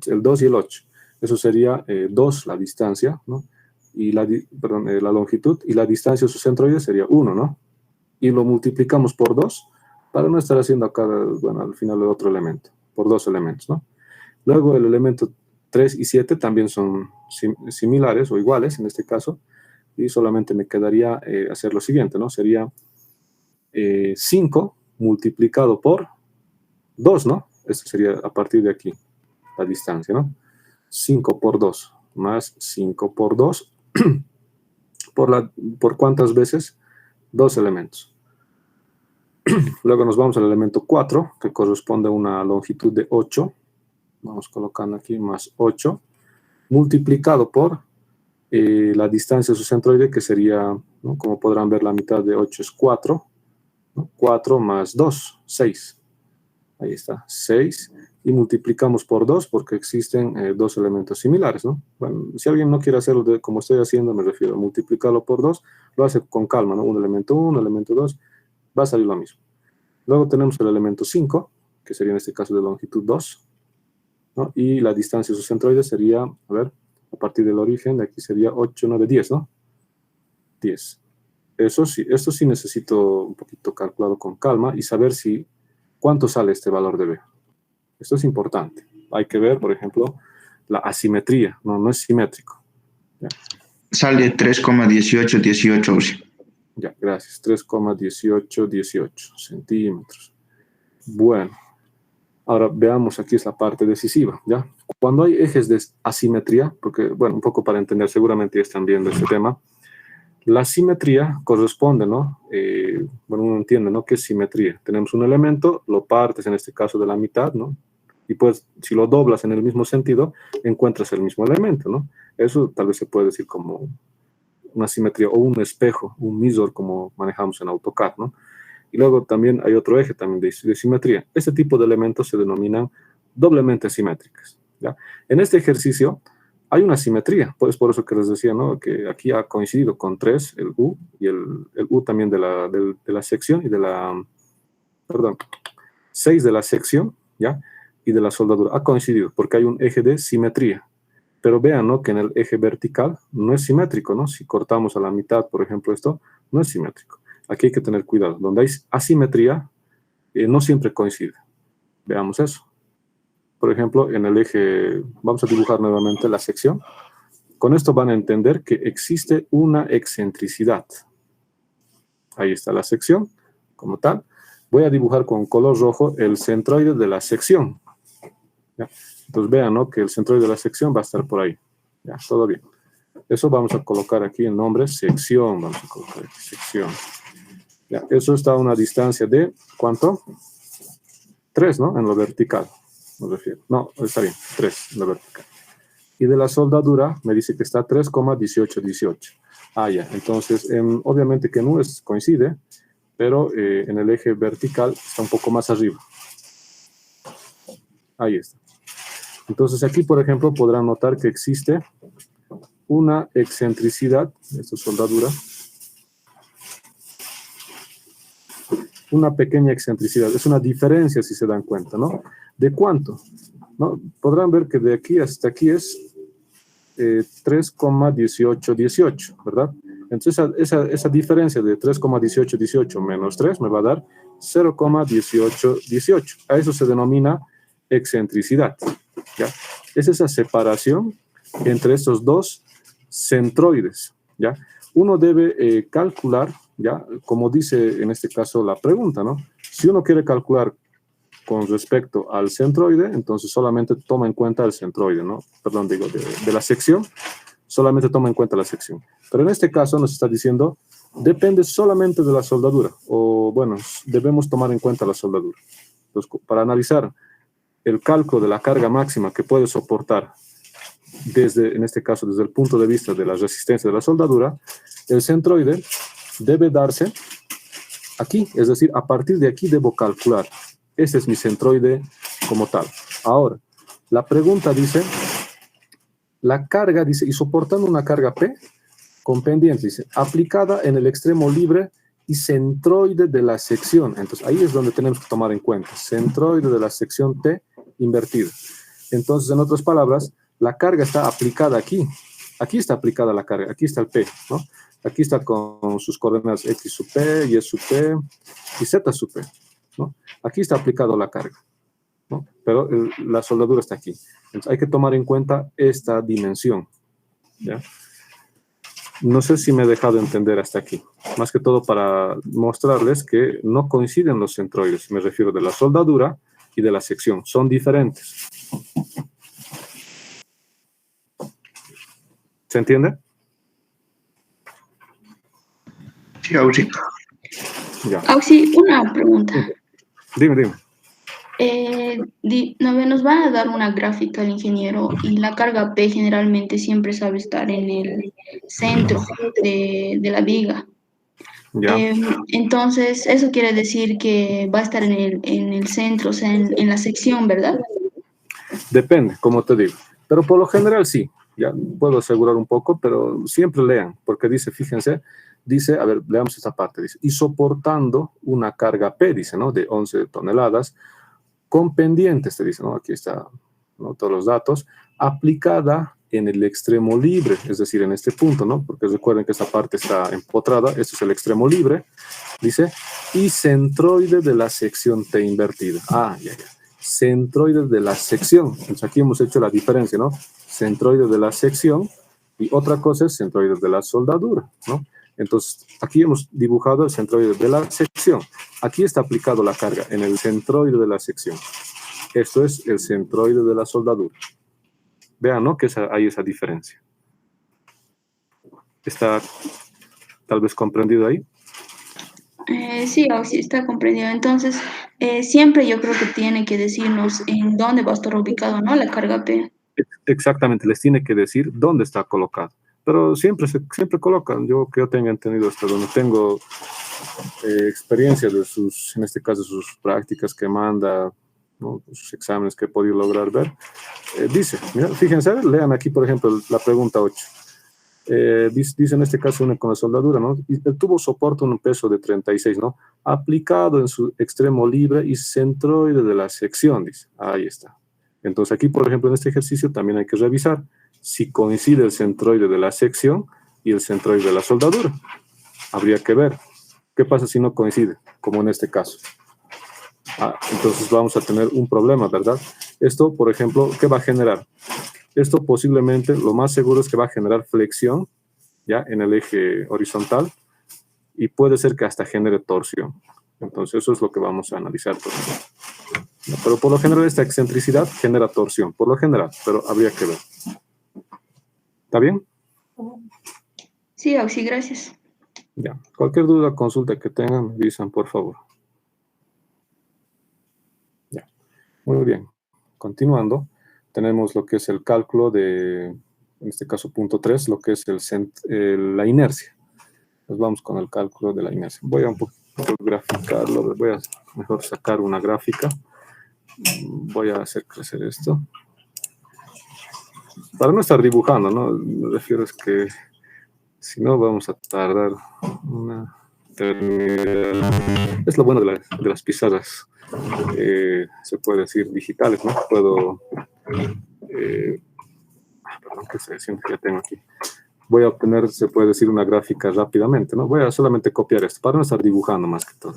El 2 y el 8. Eso sería 2, la distancia, ¿no? Y la longitud, y la distancia a su centroide sería 1, ¿no? Y lo multiplicamos por 2 para no estar haciendo acá, bueno, al final el otro elemento, por 2 elementos, ¿no? Luego el elemento 3 y 7 también son similares o iguales en este caso, y solamente me quedaría hacer lo siguiente, ¿no? Sería 5 multiplicado por 2, ¿no? Esto sería a partir de aquí, la distancia, ¿no? 5 por 2 más 5 por 2, ¿por cuántas veces? 2 elementos. Luego nos vamos al elemento 4, que corresponde a una longitud de 8. Vamos colocando aquí más 8, multiplicado por la distancia a su centroide, que sería, ¿no? Como podrán ver, la mitad de 8 es 4, ¿no? 4 más 2, 6. Ahí está, 6. Y multiplicamos por 2 porque existen dos elementos similares, ¿no? Bueno, si alguien no quiere hacerlo como estoy haciendo, me refiero a multiplicarlo por 2, lo hace con calma, ¿no? Un elemento 1, elemento 2, va a salir lo mismo. Luego tenemos el elemento 5, que sería en este caso de longitud 2, ¿no? Y la distancia a su centroide sería, a ver, a partir del origen, de aquí sería 8, 9, 10, ¿no? 10. Eso sí, esto sí necesito un poquito calcularlo con calma y saber cuánto sale este valor de B. Esto es importante. Hay que ver, por ejemplo, la asimetría. No es simétrico. ¿Ya? Sale 3,1818. Ya, gracias. 3,1818 centímetros. Bueno. Ahora veamos, aquí es la parte decisiva, ¿ya? Cuando hay ejes de asimetría, porque, bueno, un poco para entender, seguramente ya están viendo este tema, la simetría corresponde, ¿no? Bueno, uno entiende, ¿no? ¿Qué es simetría? Tenemos un elemento, lo partes en este caso de la mitad, ¿no? Y pues, si lo doblas en el mismo sentido, encuentras el mismo elemento, ¿no? Eso tal vez se puede decir como una simetría o un espejo, un misor, como manejamos en AutoCAD, ¿no? Y luego también hay otro eje también de simetría. Este tipo de elementos se denominan doblemente simétricas, ¿ya? En este ejercicio hay una simetría, pues por eso que les decía, ¿no? Que aquí ha coincidido con 3, el U, y el U también de la sección y de la, perdón, 6 de la sección, ¿ya? Y de la soldadura. Ha coincidido porque hay un eje de simetría. Pero vean, ¿no? Que en el eje vertical no es simétrico, ¿no? Si cortamos a la mitad, por ejemplo, esto, no es simétrico. Aquí hay que tener cuidado. Donde hay asimetría, no siempre coincide. Veamos eso. Por ejemplo, en el eje, vamos a dibujar nuevamente la sección. Con esto van a entender que existe una excentricidad. Ahí está la sección, como tal. Voy a dibujar con color rojo el centroide de la sección. ¿Ya? Entonces vean, ¿no? Que el centroide de la sección va a estar por ahí. Ya, todo bien. Eso vamos a colocar aquí el nombre sección. Vamos a colocar aquí sección. Ya, eso está a una distancia de, ¿cuánto? 3, ¿no? En lo vertical, me refiero. No, está bien, 3 en lo vertical. Y de la soldadura me dice que está 3,1818. Ah, ya, entonces, obviamente que no coincide, pero en el eje vertical está un poco más arriba. Ahí está. Entonces aquí, por ejemplo, podrán notar que existe una excentricidad, esto es soldadura, una pequeña excentricidad, es una diferencia si se dan cuenta, ¿no? ¿De cuánto? ¿no? Podrán ver que de aquí hasta aquí es 3,1818, ¿verdad? Entonces esa diferencia de 3,1818 menos 3 me va a dar 0,1818. A eso se denomina excentricidad, ¿ya? Es esa separación entre estos dos centroides, ¿ya? Uno debe calcular, ¿ya? Como dice en este caso la pregunta, ¿no? Si uno quiere calcular con respecto al centroide, entonces solamente toma en cuenta el centroide, ¿no? Perdón, digo, de la sección, solamente toma en cuenta la sección. Pero en este caso nos está diciendo, depende solamente de la soldadura, o bueno, debemos tomar en cuenta la soldadura. Entonces, para analizar el cálculo de la carga máxima que puede soportar desde, en este caso, desde el punto de vista de la resistencia de la soldadura, el centroide debe darse aquí, es decir, a partir de aquí debo calcular. Este es mi centroide como tal. Ahora, la pregunta dice, la carga, dice, y soportando una carga P con pendiente, dice, aplicada en el extremo libre y centroide de la sección. Entonces, ahí es donde tenemos que tomar en cuenta, centroide de la sección T invertida. Entonces, en otras palabras, la carga está aplicada aquí. Aquí está aplicada la carga, aquí está el P, ¿no? Aquí está con sus coordenadas X sub P, Y sub P y Z sub P, ¿no? Aquí está aplicado la carga, ¿no? Pero la soldadura está aquí. Entonces, hay que tomar en cuenta esta dimensión, ¿ya? No sé si me he dejado entender hasta aquí. Más que todo para mostrarles que no coinciden los centroides. Me refiero de la soldadura y de la sección. Son diferentes. ¿Se entiende? Sí, Auxi. Ya. Auxi, una pregunta. Dime. Nos va a dar una gráfica el ingeniero y la carga P generalmente siempre sabe estar en el centro de la viga. Ya. Entonces, eso quiere decir que va a estar en el centro, o sea, en la sección, ¿verdad? Depende, como te digo. Pero por lo general sí. Ya puedo asegurar un poco, pero siempre lean, porque dice, fíjense, dice, a ver, leamos esta parte, dice, y soportando una carga P, dice, ¿no? De 11 toneladas, con pendientes, te dice, ¿no? Aquí está, ¿no? Todos los datos, aplicada en el extremo libre, es decir, en este punto, ¿no? Porque recuerden que esta parte está empotrada, esto es el extremo libre, dice, y centroide de la sección T invertida. Ya. Centroide de la sección. Entonces aquí hemos hecho la diferencia, ¿no? Centroide de la sección y otra cosa es centroide de la soldadura, ¿no? Entonces, aquí hemos dibujado el centroide de la sección. Aquí está aplicado la carga en el centroide de la sección. Esto es el centroide de la soldadura. Vean, ¿no? Que hay esa diferencia. ¿Está tal vez comprendido ahí? Sí, Auxi, está comprendido. Entonces, siempre yo creo que tiene que decirnos en dónde va a estar ubicado, ¿no? La carga P. Exactamente, les tiene que decir dónde está colocado. Pero siempre colocan, yo que yo tenga entendido hasta donde tengo experiencia de sus, en este caso, sus prácticas que manda, ¿no? Sus exámenes que he podido lograr ver. Dice, mira, fíjense, lean aquí, por ejemplo, la pregunta 8. Dice en este caso una con la soldadura, ¿no? Y el tubo soporta un peso de 36, ¿no? Aplicado en su extremo libre y centroide de la sección, dice. Ahí está. Entonces aquí, por ejemplo, en este ejercicio también hay que revisar si coincide el centroide de la sección y el centroide de la soldadura. Habría que ver. ¿Qué pasa si no coincide? Como en este caso. Entonces vamos a tener un problema, ¿verdad? Esto, por ejemplo, ¿qué va a generar? Esto posiblemente, lo más seguro es que va a generar flexión, ¿ya? En el eje horizontal y puede ser que hasta genere torsión. Entonces eso es lo que vamos a analizar. Pero por lo general esta excentricidad genera torsión, por lo general, pero habría que ver. ¿Está bien? Sí, Auxi, gracias. Ya. Cualquier duda, consulta que tengan, me avisan, por favor. Ya. Muy bien. Continuando, tenemos lo que es el cálculo de, en este caso, punto 3, lo que es la inercia. Nos vamos con el cálculo de la inercia. Voy a un poquito graficarlo, voy a mejor sacar una gráfica. Voy a hacer crecer esto. Para no estar dibujando, ¿no? Me refiero a que si no vamos a tardar una... Es lo bueno de las pizarras, se puede decir digitales, ¿no? Puedo, perdón, ¿qué estoy haciendo? Ya tengo aquí. Voy a obtener, se puede decir, una gráfica rápidamente, ¿no? Voy a solamente copiar esto para no estar dibujando más que todo.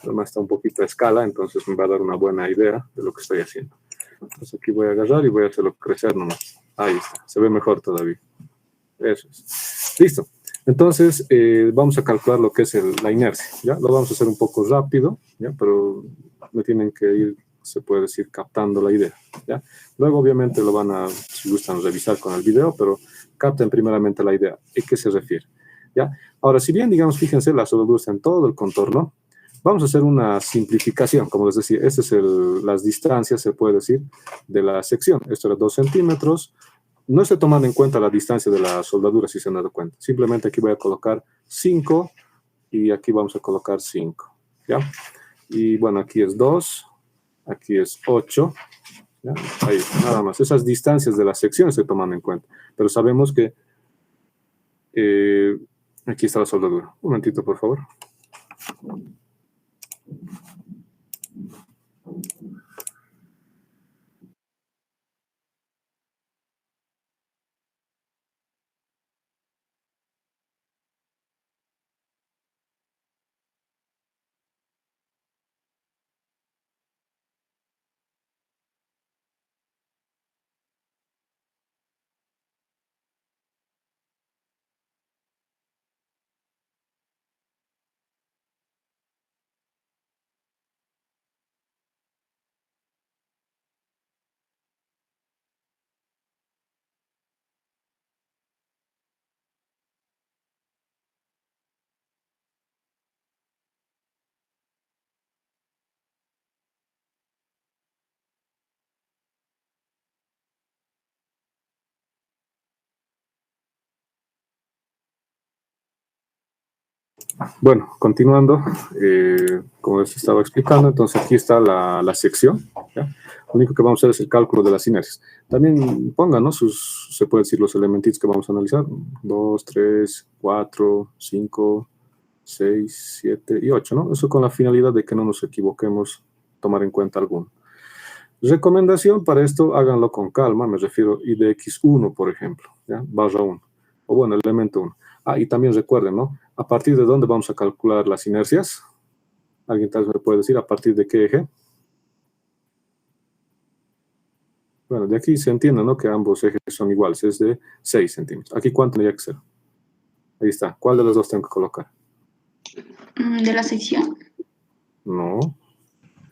Además está un poquito a escala, entonces me va a dar una buena idea de lo que estoy haciendo. Entonces aquí voy a agarrar y voy a hacerlo crecer nomás. Ahí está, se ve mejor todavía. Eso es. Listo. Entonces, vamos a calcular lo que es la inercia, ¿ya? Lo vamos a hacer un poco rápido, ¿ya? Pero me tienen que ir, se puede decir, captando la idea, ¿ya? Luego, obviamente, lo van a, si gustan, revisar con el video, pero capten primeramente la idea. ¿A qué se refiere? ¿Ya? Ahora, si bien, digamos, fíjense, la soldadura está en todo el contorno, vamos a hacer una simplificación, como les decía, estas es las distancias, se puede decir, de la sección. Esto era 2 centímetros. No estoy tomando en cuenta la distancia de la soldadura, si se han dado cuenta. Simplemente aquí voy a colocar 5 y aquí vamos a colocar 5, ¿ya? Y bueno, aquí es 2, aquí es 8, ¿ya? Ahí, nada más. Esas distancias de la sección estoy tomando en cuenta. Pero sabemos que aquí está la soldadura. Un momentito, por favor. Bueno, continuando, como les estaba explicando, entonces aquí está la sección, ¿ya? Lo único que vamos a hacer es el cálculo de las inercias. También pongan, ¿no? Se puede decir los elementitos que vamos a analizar, 2, 3, 4, 5, 6, 7 y 8, ¿no? Eso con la finalidad de que no nos equivoquemos, tomar en cuenta alguno. Recomendación para esto, háganlo con calma, me refiero IDX1, por ejemplo, ¿ya? Barra 1, o bueno, elemento 1. Ah, y también recuerden, ¿no? ¿A partir de dónde vamos a calcular las inercias? ¿Alguien tal vez me puede decir a partir de qué eje? Bueno, de aquí se entiende, ¿no? Que ambos ejes son iguales, es de 6 centímetros. ¿Aquí cuánto tendría que ser? Ahí está. ¿Cuál de los dos tengo que colocar? ¿De la sección? No.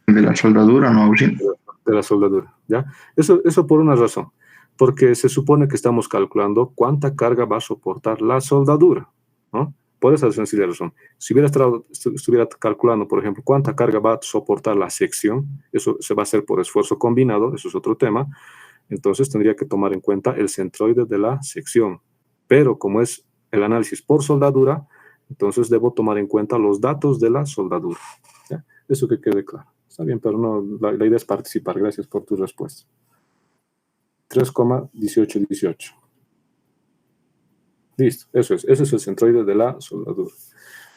De la soldadura, ¿no, Agustín? De la soldadura, ¿ya? Eso por una razón. Porque se supone que estamos calculando cuánta carga va a soportar la soldadura, ¿no? Por esa sencilla razón. Si estuviera calculando, por ejemplo, cuánta carga va a soportar la sección, eso se va a hacer por esfuerzo combinado, eso es otro tema, entonces tendría que tomar en cuenta el centroide de la sección. Pero como es el análisis por soldadura, entonces debo tomar en cuenta los datos de la soldadura, ¿ya? Eso que quede claro. Está bien, pero no, la idea es participar. Gracias por tu respuesta. 3,1818. Listo, eso es. Ese es el centroide de la soldadura.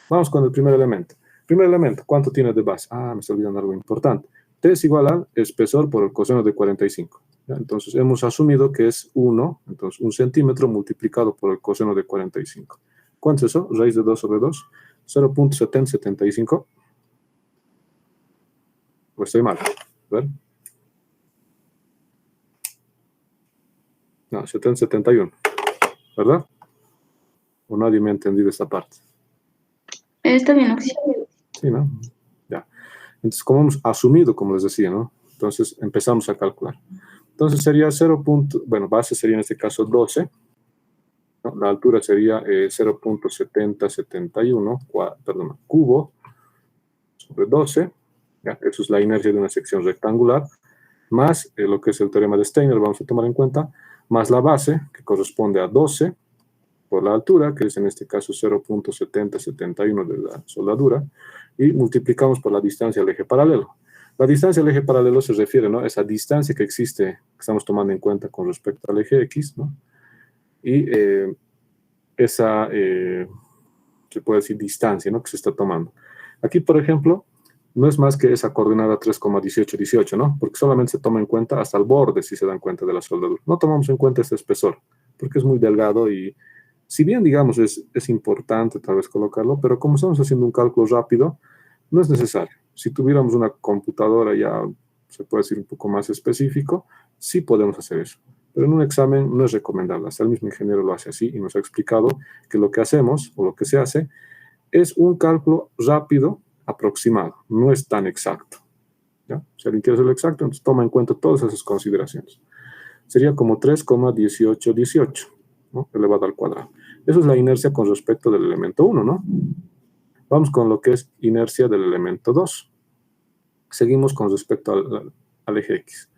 Vamos con el primer elemento. Primer elemento, ¿cuánto tiene de base? Ah, me estoy olvidando algo importante. T es igual al espesor por el coseno de 45. ¿Ya? Entonces, hemos asumido que es 1, entonces 1 centímetro multiplicado por el coseno de 45. ¿Cuánto es eso? Raíz de 2 sobre 2. 0.775. Pues estoy mal. A ver. No, 771. ¿Verdad? ¿O nadie me ha entendido esta parte? Está bien, ¿no? Sí. Sí, ¿no? Ya. Entonces, como hemos asumido, como les decía, ¿no? Entonces, empezamos a calcular. Entonces, sería 0. Bueno, base sería en este caso 12. ¿No? La altura sería 0.7071, perdón, cubo sobre 12. ¿Ya? Eso es la inercia de una sección rectangular. Más lo que es el teorema de Steiner, vamos a tomar en cuenta, más la base, que corresponde a 12, por la altura, que es en este caso 0.7071 de la soldadura, y multiplicamos por la distancia al eje paralelo. La distancia al eje paralelo se refiere, ¿no?, a esa distancia que existe, que estamos tomando en cuenta con respecto al eje X, ¿no? Y esa se puede decir distancia, ¿no? Que se está tomando. Aquí, por ejemplo, no es más que esa coordenada 3,1818, ¿no? Porque solamente se toma en cuenta hasta el borde, si se dan cuenta de la soldadura. No tomamos en cuenta este espesor, porque es muy delgado y, si bien, digamos, es importante tal vez colocarlo, pero como estamos haciendo un cálculo rápido, no es necesario. Si tuviéramos una computadora ya, se puede decir un poco más específico, sí podemos hacer eso. Pero en un examen no es recomendable. Hasta el mismo ingeniero lo hace así y nos ha explicado que lo que hacemos, o lo que se hace, es un cálculo rápido, aproximado. No es tan exacto. ¿Ya? Si alguien quiere hacerlo exacto, entonces toma en cuenta todas esas consideraciones. Sería como 3,1818, ¿no? Elevado al cuadrado. Eso es la inercia con respecto del elemento 1, ¿no? Vamos con lo que es inercia del elemento 2. Seguimos con respecto al eje X.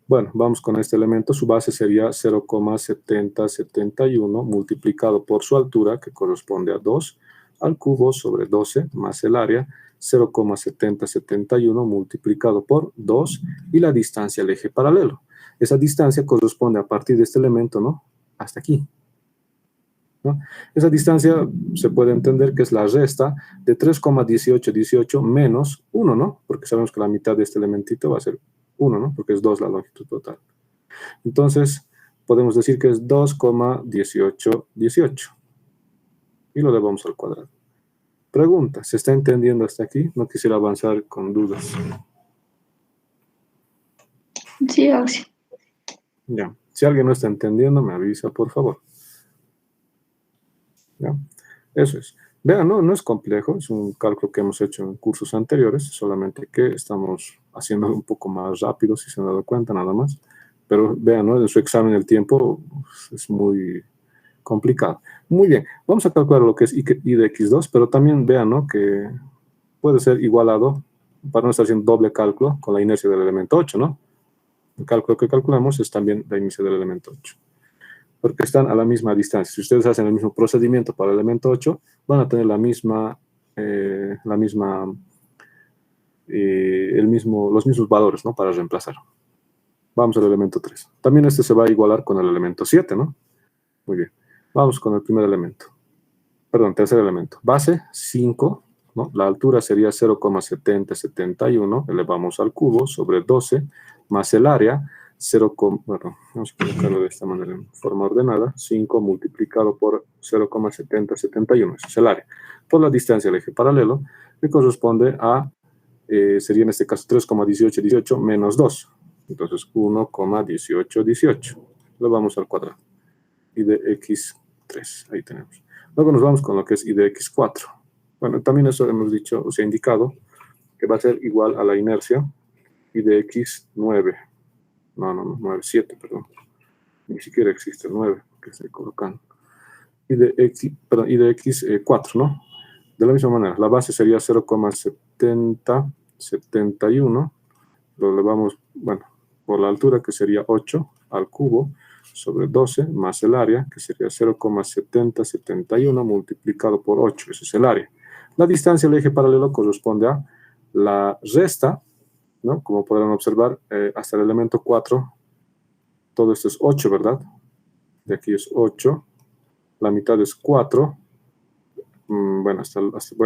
Bueno, vamos con este elemento. Su base sería 0,7071 multiplicado por su altura, que corresponde a 2 al cubo sobre 12, más el área, 0,7071 multiplicado por 2, y la distancia al eje paralelo. Esa distancia corresponde a partir de este elemento, ¿no? Hasta aquí, ¿no? Esa distancia se puede entender que es la resta de 3,1818 menos 1, ¿no? Porque sabemos que la mitad de este elementito va a ser 1, ¿no? Porque es 2 la longitud total. Entonces, podemos decir que es 2,1818. Y lo elevamos al cuadrado. Pregunta, ¿se está entendiendo hasta aquí? No quisiera avanzar con dudas. Sí, Auxi. Ya. Si alguien no está entendiendo, me avisa, por favor. ¿Ya? Eso es. Vean, no es complejo, es un cálculo que hemos hecho en cursos anteriores, solamente que estamos haciendo un poco más rápido, si se han dado cuenta, nada más. Pero vean, ¿no? En su examen el tiempo es muy complicado. Muy bien, vamos a calcular lo que es I de X2, pero también vean, ¿no? Que puede ser igualado, para no estar haciendo doble cálculo, con la inercia del elemento 8, ¿no? El cálculo que calculamos es también la inercia del elemento 8. Porque están a la misma distancia. Si ustedes hacen el mismo procedimiento para el elemento 8, van a tener los mismos valores, ¿no? Para reemplazar. Vamos al elemento 3. También este se va a igualar con el elemento 7, ¿no? Muy bien. Vamos con el primer elemento. Perdón, tercer elemento. Base 5, ¿no? La altura sería 0,7071, elevamos al cubo sobre 12, más el área, bueno, vamos a colocarlo de esta manera en forma ordenada, 5 multiplicado por 0,7071, eso es el área, por la distancia al eje paralelo, que corresponde a, sería en este caso 3,1818 menos 2, entonces 1,1818, lo vamos al cuadrado, y de x3, ahí tenemos. Luego nos vamos con lo que es I de x4. Bueno, también eso hemos dicho, o sea, indicado, que va a ser igual a la inercia I de x9. No, 9, 7, perdón. Ni siquiera existe el 9, que estoy colocando. I de x4, ¿no? De la misma manera, la base sería 0,7071. Lo elevamos, bueno, por la altura, que sería 8 al cubo, sobre 12, más el área, que sería 0,7071 multiplicado por 8, ese es el área. La distancia al eje paralelo corresponde a la resta, ¿no? Como podrán observar, hasta el elemento 4, todo esto es 8, ¿verdad? De aquí es 8, la mitad es 4, bueno,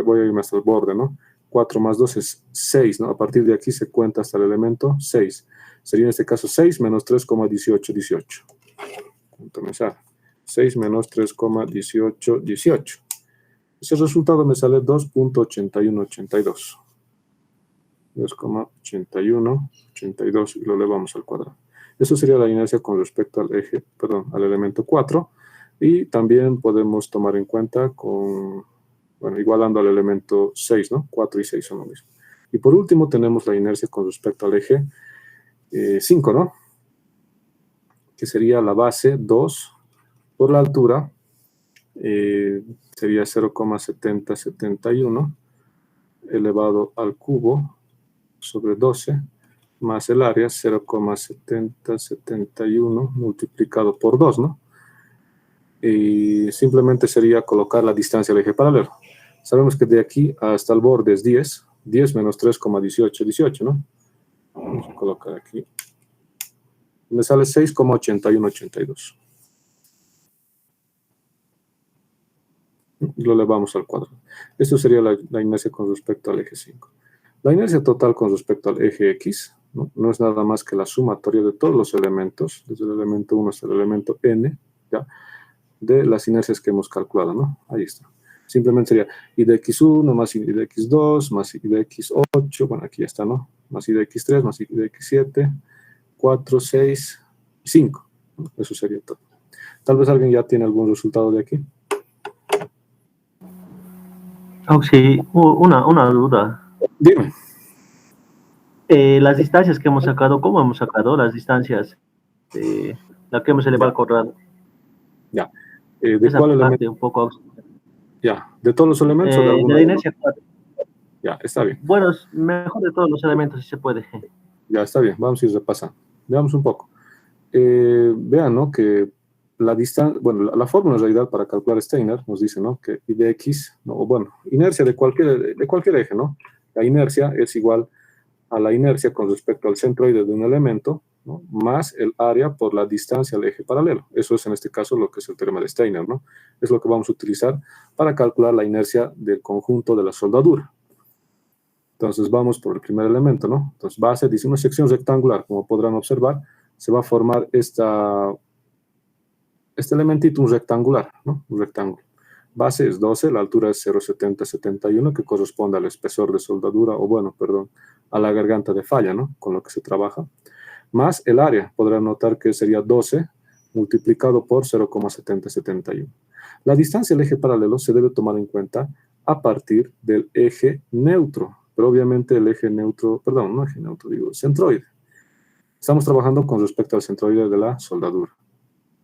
voy a irme hasta el borde, ¿no? 4 más 2 es 6, ¿no? A partir de aquí se cuenta hasta el elemento 6. Sería en este caso 6 menos 3,1818. ¿Cuánto me sale? 6 menos 3,1818. Ese resultado me sale 2,8182. 2,8182 y lo elevamos al cuadrado. Eso sería la inercia con respecto al eje, perdón, al elemento 4. Y también podemos tomar en cuenta con, bueno, igualando al elemento 6, ¿no? 4 y 6 son lo mismo. Y por último tenemos la inercia con respecto al eje 5, ¿no? Que sería la base 2 por la altura, sería 0,7071 elevado al cubo sobre 12, más el área 0,7071 multiplicado por 2, ¿no? Y simplemente sería colocar la distancia al eje paralelo. Sabemos que de aquí hasta el borde es 10, 10 menos 3,1818, ¿no? Vamos a colocar aquí. Me sale 6,8182. Lo elevamos al cuadrado. Esto sería la inercia con respecto al eje 5. La inercia total con respecto al eje X, no es nada más que la sumatoria de todos los elementos, desde el elemento 1 hasta el elemento n, ¿ya? De las inercias que hemos calculado, ¿no? Ahí está. Simplemente sería I de X1 más I de X2 más I de X8, bueno, aquí ya está, ¿no? Más I de X3 más I de X7, 4, 6, 5. Eso sería todo. Tal vez alguien ya tiene algún resultado de aquí. Oh, sí, una duda. Dime. Las distancias que hemos sacado, ¿cómo hemos sacado las distancias? La que hemos elevado al cuadrado. Ya. ¿De Esa cuál parte elemento? un poco. Ya. ¿De todos los elementos o de De alguno? la inercia 4. Ya, está bien. Bueno, es mejor de todos los elementos, si se puede. Ya, está bien. Vamos a ir repasando. Veamos un poco. Vean, ¿no? Que la distancia, bueno, la fórmula en realidad para calcular Steiner nos dice, ¿no? Que I de X, ¿no? O bueno, inercia de cualquier eje, ¿no? La inercia es igual a la inercia con respecto al centroide de un elemento, ¿no? Más el área por la distancia al eje paralelo. Eso es en este caso lo que es el teorema de Steiner, ¿no? Es lo que vamos a utilizar para calcular la inercia del conjunto de la soldadura. Entonces vamos por el primer elemento, ¿no? Entonces base, dice una sección rectangular, como podrán observar, se va a formar este elementito, un rectangular, ¿no? Un rectángulo. Base es 12, la altura es 0,7071, que corresponde al espesor de soldadura, o bueno, perdón, a la garganta de falla, ¿no? Con lo que se trabaja. Más el área, podrán notar que sería 12 multiplicado por 0,7071. La distancia al eje paralelo se debe tomar en cuenta a partir del eje neutro, pero obviamente el eje neutro, perdón, no eje neutro, digo centroide. Estamos trabajando con respecto al centroide de la soldadura.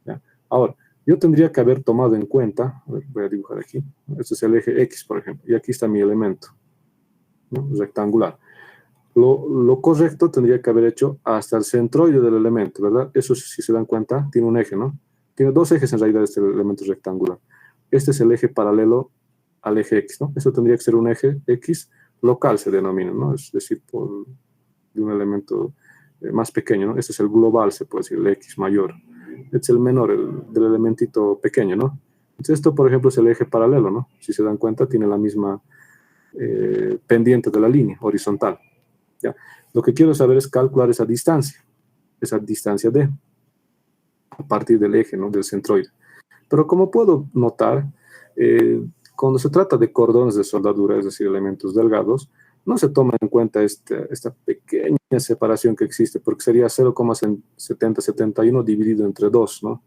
¿Ya? Ahora, yo tendría que haber tomado en cuenta, voy a dibujar aquí, este es el eje X, por ejemplo, y aquí está mi elemento, ¿no? Rectangular. Lo correcto tendría que haber hecho hasta el centroide del elemento, ¿verdad? Eso, si se dan cuenta, tiene un eje, ¿no? Tiene dos ejes en realidad este elemento rectangular. Este es el eje paralelo al eje X, ¿no? Eso tendría que ser un eje X local, se denomina, ¿no? Es decir, de un elemento más pequeño, ¿no? Este es el global, se puede decir, el X mayor. Este es el menor, del elementito pequeño, ¿no? Entonces esto, por ejemplo, es el eje paralelo, ¿no? Si se dan cuenta, tiene la misma pendiente de la línea, horizontal. ¿Ya? Lo que quiero saber es calcular esa distancia D, a partir del eje, ¿no? Del centroide. Pero como puedo notar, cuando se trata de cordones de soldadura, es decir, elementos delgados, no se toma en cuenta esta pequeña separación que existe, porque sería 0,7071 dividido entre 2, ¿no?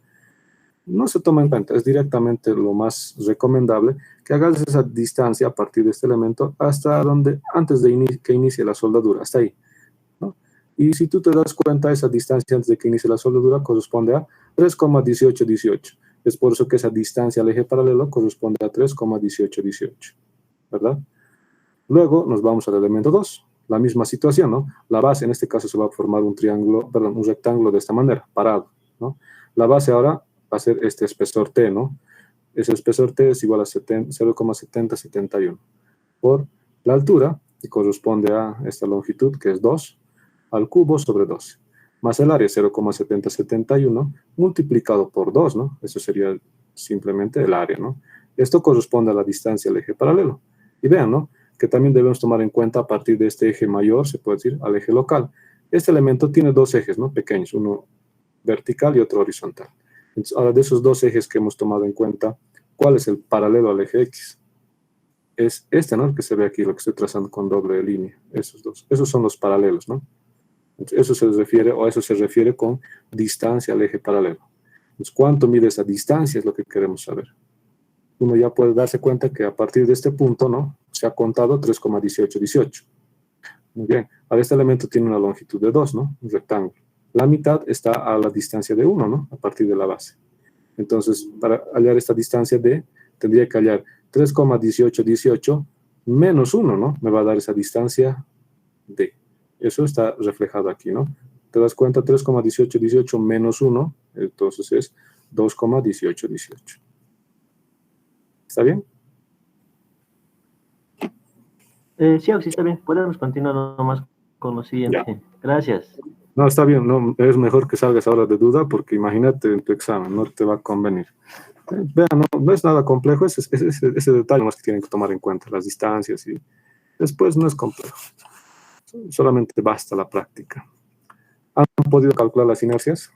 No se toma en cuenta, es directamente lo más recomendable que hagas esa distancia a partir de este elemento hasta donde, antes de que inicie la soldadura, hasta ahí, ¿no? Y si tú te das cuenta, esa distancia antes de que inicie la soldadura corresponde a 3,1818. Es por eso que esa distancia al eje paralelo corresponde a 3,1818, ¿verdad? Luego nos vamos al elemento 2, la misma situación, ¿no? La base en este caso se va a formar un rectángulo de esta manera, parado, ¿no? La base ahora va a ser este espesor T, ¿no? Ese espesor T es igual a 0,7071 por la altura, que corresponde a esta longitud, que es 2, al cubo sobre 12, más el área 0,7071 multiplicado por 2, ¿no? Eso sería simplemente el área, ¿no? Esto corresponde a la distancia al eje paralelo. Y vean, ¿no? Que también debemos tomar en cuenta a partir de este eje mayor, se puede decir, al eje local. Este elemento tiene dos ejes, ¿no? Pequeños, uno vertical y otro horizontal. Entonces, ahora, de esos dos ejes que hemos tomado en cuenta, ¿cuál es el paralelo al eje X? Es este, ¿no? El que se ve aquí, lo que estoy trazando con doble línea. Esos dos. Esos son los paralelos, ¿no? Entonces, eso se refiere con distancia al eje paralelo. Entonces, ¿cuánto mide esa distancia? Es lo que queremos saber. Uno ya puede darse cuenta que a partir de este punto, ¿no? Se ha contado 3,1818. Muy bien. Ahora, este elemento tiene una longitud de 2, ¿no? Un rectángulo. La mitad está a la distancia de 1, ¿no? A partir de la base. Entonces, para hallar esta distancia D, tendría que hallar 3,1818 menos 1, ¿no? Me va a dar esa distancia D. Eso está reflejado aquí, ¿no? Te das cuenta, 3,1818 menos 1, entonces es 2,1818. ¿Está bien? Sí, está bien. Podemos continuar nomás con lo siguiente. Ya. Gracias. No, está bien, no, es mejor que salgas ahora de duda porque imagínate en tu examen, no te va a convenir. Vean, no es nada complejo, ese detalle más que tienen que tomar en cuenta, las distancias y después no es complejo. Solamente basta la práctica. ¿Han podido calcular las inercias?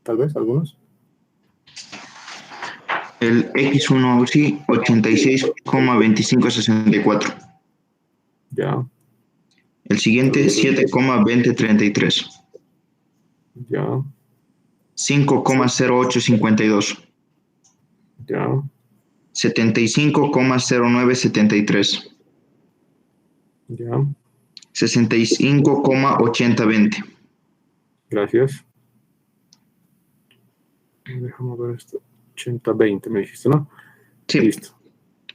Tal vez, algunos. El X1 sí, 86,2564. Ya, El siguiente, 7,2033. ya, 5,0852. ya, 75,0973. ya. 65,8020. Gracias. Déjame ver esto. 80-20 me dijiste, ¿no? Sí. Listo.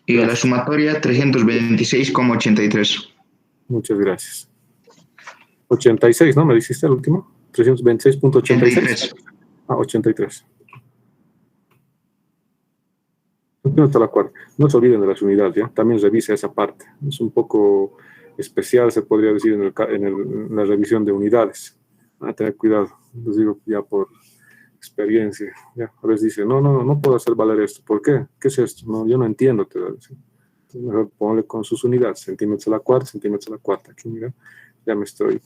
Y la Gracias. sumatoria, 326,83. Muchas gracias. 86, ¿no? ¿Me dijiste el último? 326.86. Ah, 83. No se olviden de las unidades, ¿ya? También revise esa parte. Es un poco especial, se podría decir, en la revisión de unidades. A tener cuidado, les digo ya por experiencia. ¿Ya? A veces dice, no puedo hacer valer esto. ¿Por qué? ¿Qué es esto? No, yo no entiendo, te voy a decir. Entonces, mejor ponle con sus unidades, centímetros a la cuarta, centímetros a la cuarta. Aquí, mira, ya me estoy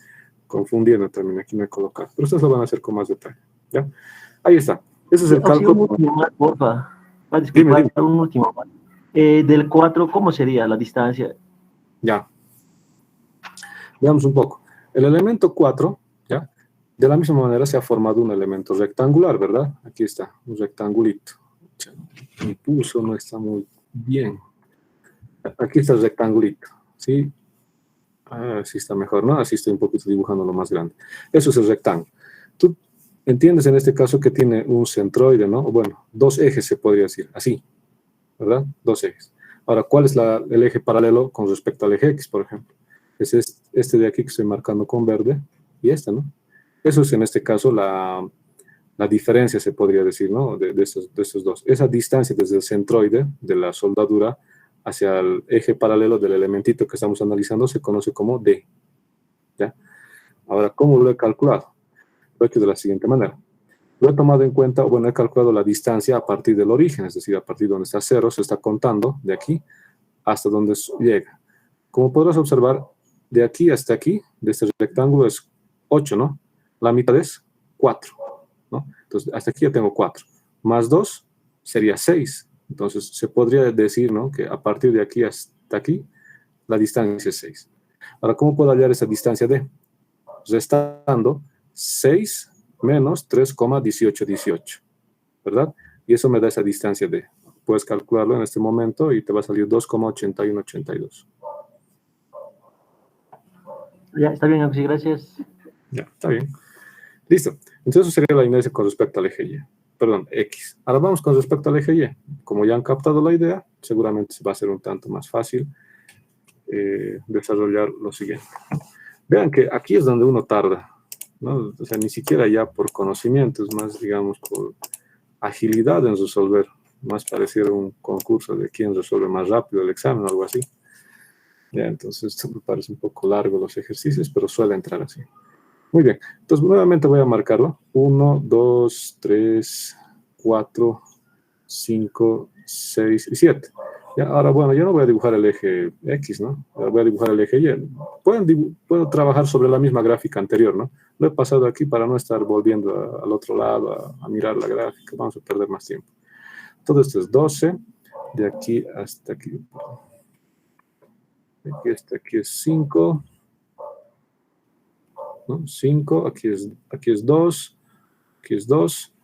confundiendo también. Aquí me he colocado. Pero ustedes lo van a hacer con más detalle. ¿Ya? Ahí está. Ese es el cálculo. Un último más, porfa. Va a Dime. disculpar, un último más. Del 4, ¿cómo sería la distancia? Ya. Veamos un poco. El elemento 4, ¿ya? De la misma manera se ha formado un elemento rectangular, ¿verdad? Aquí está, un rectangulito. Mi pulso no está muy bien. Aquí está el rectangulito, ¿sí? Así está mejor, ¿no? Así estoy un poquito dibujando lo más grande. Eso es el rectángulo. Tú entiendes en este caso que tiene un centroide, ¿no? Bueno, dos ejes se podría decir, así, ¿verdad? Dos ejes. Ahora, ¿cuál es el eje paralelo con respecto al eje X, por ejemplo? Es este de aquí que estoy marcando con verde y este, ¿no? Eso es en este caso la diferencia, se podría decir, ¿no? De estos dos. Esa distancia desde el centroide de la soldadura hacia el eje paralelo del elementito que estamos analizando se conoce como D. ¿Ya? Ahora, ¿cómo lo he calculado? Lo he hecho de la siguiente manera. Lo he tomado en cuenta, bueno, he calculado la distancia a partir del origen, es decir, a partir de donde está 0, se está contando de aquí hasta donde llega. Como podrás observar, de aquí hasta aquí, de este rectángulo es 8, ¿no? La mitad es 4, ¿no? Entonces, hasta aquí ya tengo 4. Más 2 sería 6. Entonces, se podría decir, ¿no? Que a partir de aquí hasta aquí, la distancia es 6. Ahora, ¿cómo puedo hallar esa distancia D? Restando 6 menos 3,1818, ¿verdad? Y eso me da esa distancia D. Puedes calcularlo en este momento y te va a salir 2,8182. Ya, está bien, Auxi, gracias. Ya, está bien. Listo. Entonces eso sería la inercia con respecto al eje Y. Perdón, X. Ahora vamos con respecto al eje Y. Como ya han captado la idea, seguramente se va a hacer un tanto más fácil desarrollar lo siguiente. Vean que aquí es donde uno tarda, ¿no? O sea, ni siquiera ya por conocimiento, es más, digamos, por agilidad en resolver. Más pareciera un concurso de quién resuelve más rápido el examen o algo así. Ya, entonces esto me parece un poco largo los ejercicios, pero suele entrar así. Muy bien, entonces nuevamente voy a marcarlo. 1, 2, 3, 4, 5, 6 y 7. Ya, ahora, bueno, yo no voy a dibujar el eje X, ¿no? Ahora voy a dibujar el eje Y. Puedo trabajar sobre la misma gráfica anterior, ¿no? Lo he pasado aquí para no estar volviendo al otro lado a mirar la gráfica. Vamos a perder más tiempo. Todo esto es 12. De aquí hasta aquí. De aquí hasta aquí es 5. ¿No? 5. Aquí es 2. Aquí es 2.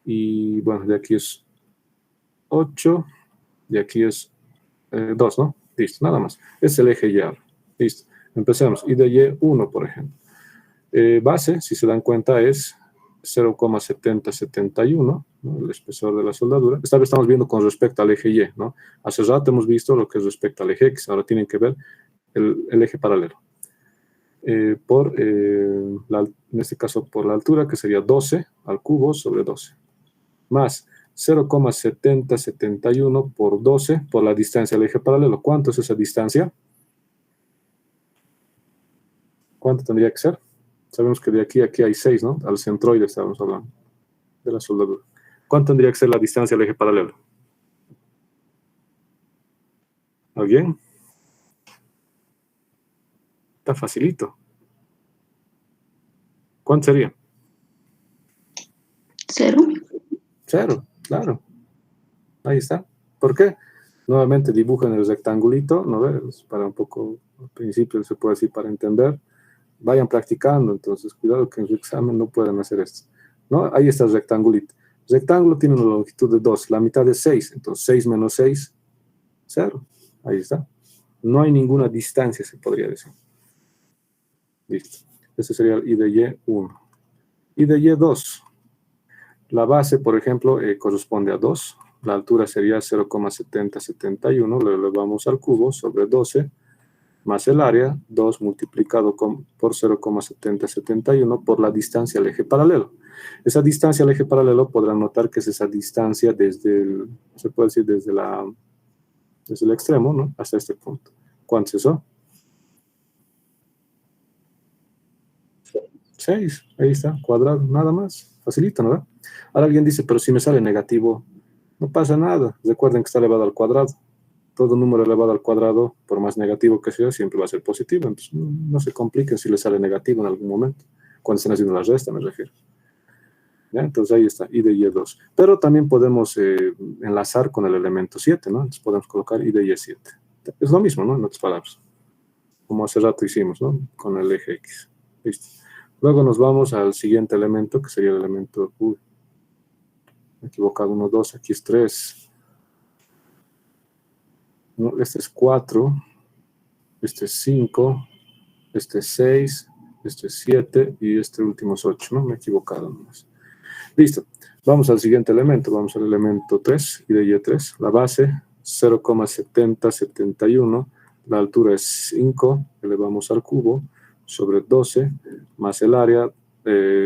Y bueno, de aquí es 8. De aquí es 2, ¿no? Listo, nada más. Es el eje Y ahora. Listo. Empecemos. Y de Y1, por ejemplo. Base, si se dan cuenta, es 0,7071, ¿no? El espesor de la soldadura. Esta vez estamos viendo con respecto al eje Y, ¿no? Hace rato hemos visto lo que es respecto al eje X. Ahora tienen que ver el eje paralelo. En este caso, por la altura, que sería 12 al cubo sobre 12. Más 0,7071 por 12 por la distancia del eje paralelo. ¿Cuánto es esa distancia? ¿Cuánto tendría que ser? Sabemos que de aquí a aquí hay 6, ¿no? Al centroide estábamos hablando de la soldadura. ¿Cuánto tendría que ser la distancia al eje paralelo? ¿Alguien? Está facilito. ¿Cuánto sería? 0. 0, claro. Ahí está. ¿Por qué? Nuevamente dibujan el rectangulito, ¿no ves? Para un poco, al principio se puede decir para entender. Vayan practicando, entonces cuidado que en su examen no puedan hacer esto. ¿No? Ahí está el rectangulito. El rectángulo tiene una longitud de 2, la mitad es 6, entonces 6 menos 6, 0. Ahí está. No hay ninguna distancia, se podría decir. Listo. Ese sería el I de Y1. I de Y2. La base, por ejemplo, corresponde a 2. La altura sería 0,7071, lo elevamos al cubo sobre 12, más el área, 2 multiplicado por 0,7071 por la distancia al eje paralelo. Esa distancia al eje paralelo podrán notar que es esa distancia desde el, se puede decir desde el extremo, ¿no? Hasta este punto. ¿Cuánto es eso? 6, ahí está, cuadrado, nada más. Facilito, ¿no? Ahora alguien dice, pero si me sale negativo, no pasa nada. Recuerden que está elevado al cuadrado. Todo número elevado al cuadrado, por más negativo que sea, siempre va a ser positivo. Entonces, no se compliquen si le sale negativo en algún momento. Cuando estén haciendo la resta, me refiero. ¿Ya? Entonces, ahí está, I de Y2. Pero también podemos enlazar con el elemento 7, ¿no? Entonces, podemos colocar I de Y7. Es lo mismo, ¿no? En otras palabras. Como hace rato hicimos, ¿no? Con el eje X. Listo. Luego nos vamos al siguiente elemento, que sería el elemento... me he equivocado, 1, 2, aquí es 3. No, este es 4, este es 5, este es 6, este es 7 y este último es 8, ¿no? Me he equivocado nomás. Listo. Vamos al siguiente elemento, vamos al elemento 3, I de Y3. La base, 0,7071, la altura es 5, elevamos al cubo, sobre 12, más el área,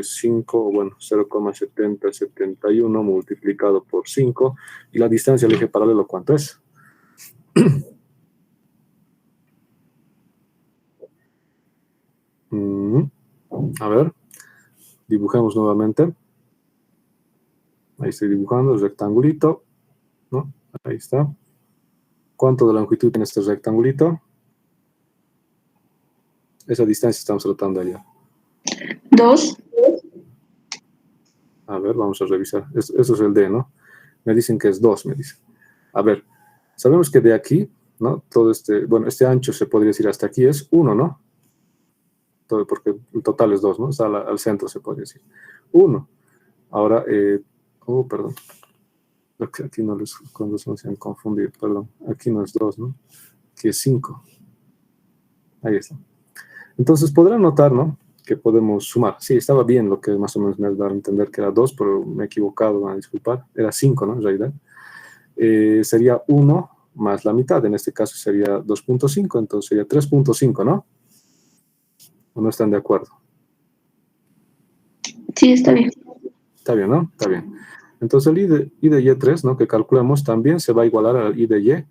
5, bueno, 0,7071 multiplicado por 5, y la distancia al eje paralelo, ¿cuánto es? A ver, dibujemos nuevamente. Ahí estoy dibujando el rectangulito, ¿no? Ahí está. ¿Cuánto de longitud tiene este rectangulito? Esa distancia estamos tratando allá. 2. A ver, vamos a revisar. Eso es el D, ¿no? Me dicen que es 2, me dicen. A ver, sabemos que de aquí, ¿no? Todo este, bueno, este ancho se podría decir hasta aquí es 1, ¿no? Todo, porque el total es 2, ¿no? Está al centro, se podría decir. 1. Ahora, perdón. Aquí no les, cuando se han confundido, perdón. Aquí no es 2, ¿no? Aquí es 5. Ahí está. Entonces podrán notar, ¿no? Que podemos sumar. Sí, estaba bien lo que más o menos me da a entender que era 2, pero me he equivocado, van a disculpar. Era 5, ¿no? En realidad. Sería 1 más la mitad. En este caso sería 2.5, entonces sería 3.5, ¿no? ¿O no están de acuerdo? Sí, está bien. Está bien, ¿no? Está bien. Entonces el I de Y3, ¿no? Que calculamos también se va a igualar al I de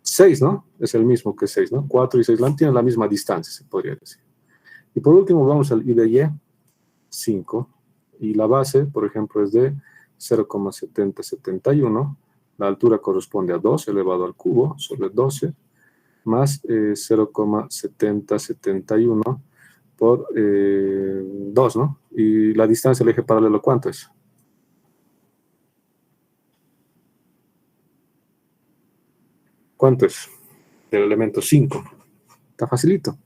Y6, ¿no? Es el mismo que 6, ¿no? 4 y 6 tienen la misma distancia, se podría decir. Y por último vamos al I de Y5. Y la base, por ejemplo, es de 0,7071. La altura corresponde a 2 elevado al cubo sobre 12 más 0,7071 por 2, ¿no? Y la distancia al eje paralelo, ¿cuánto es? ¿Cuánto es? Del elemento 5. Está facilito.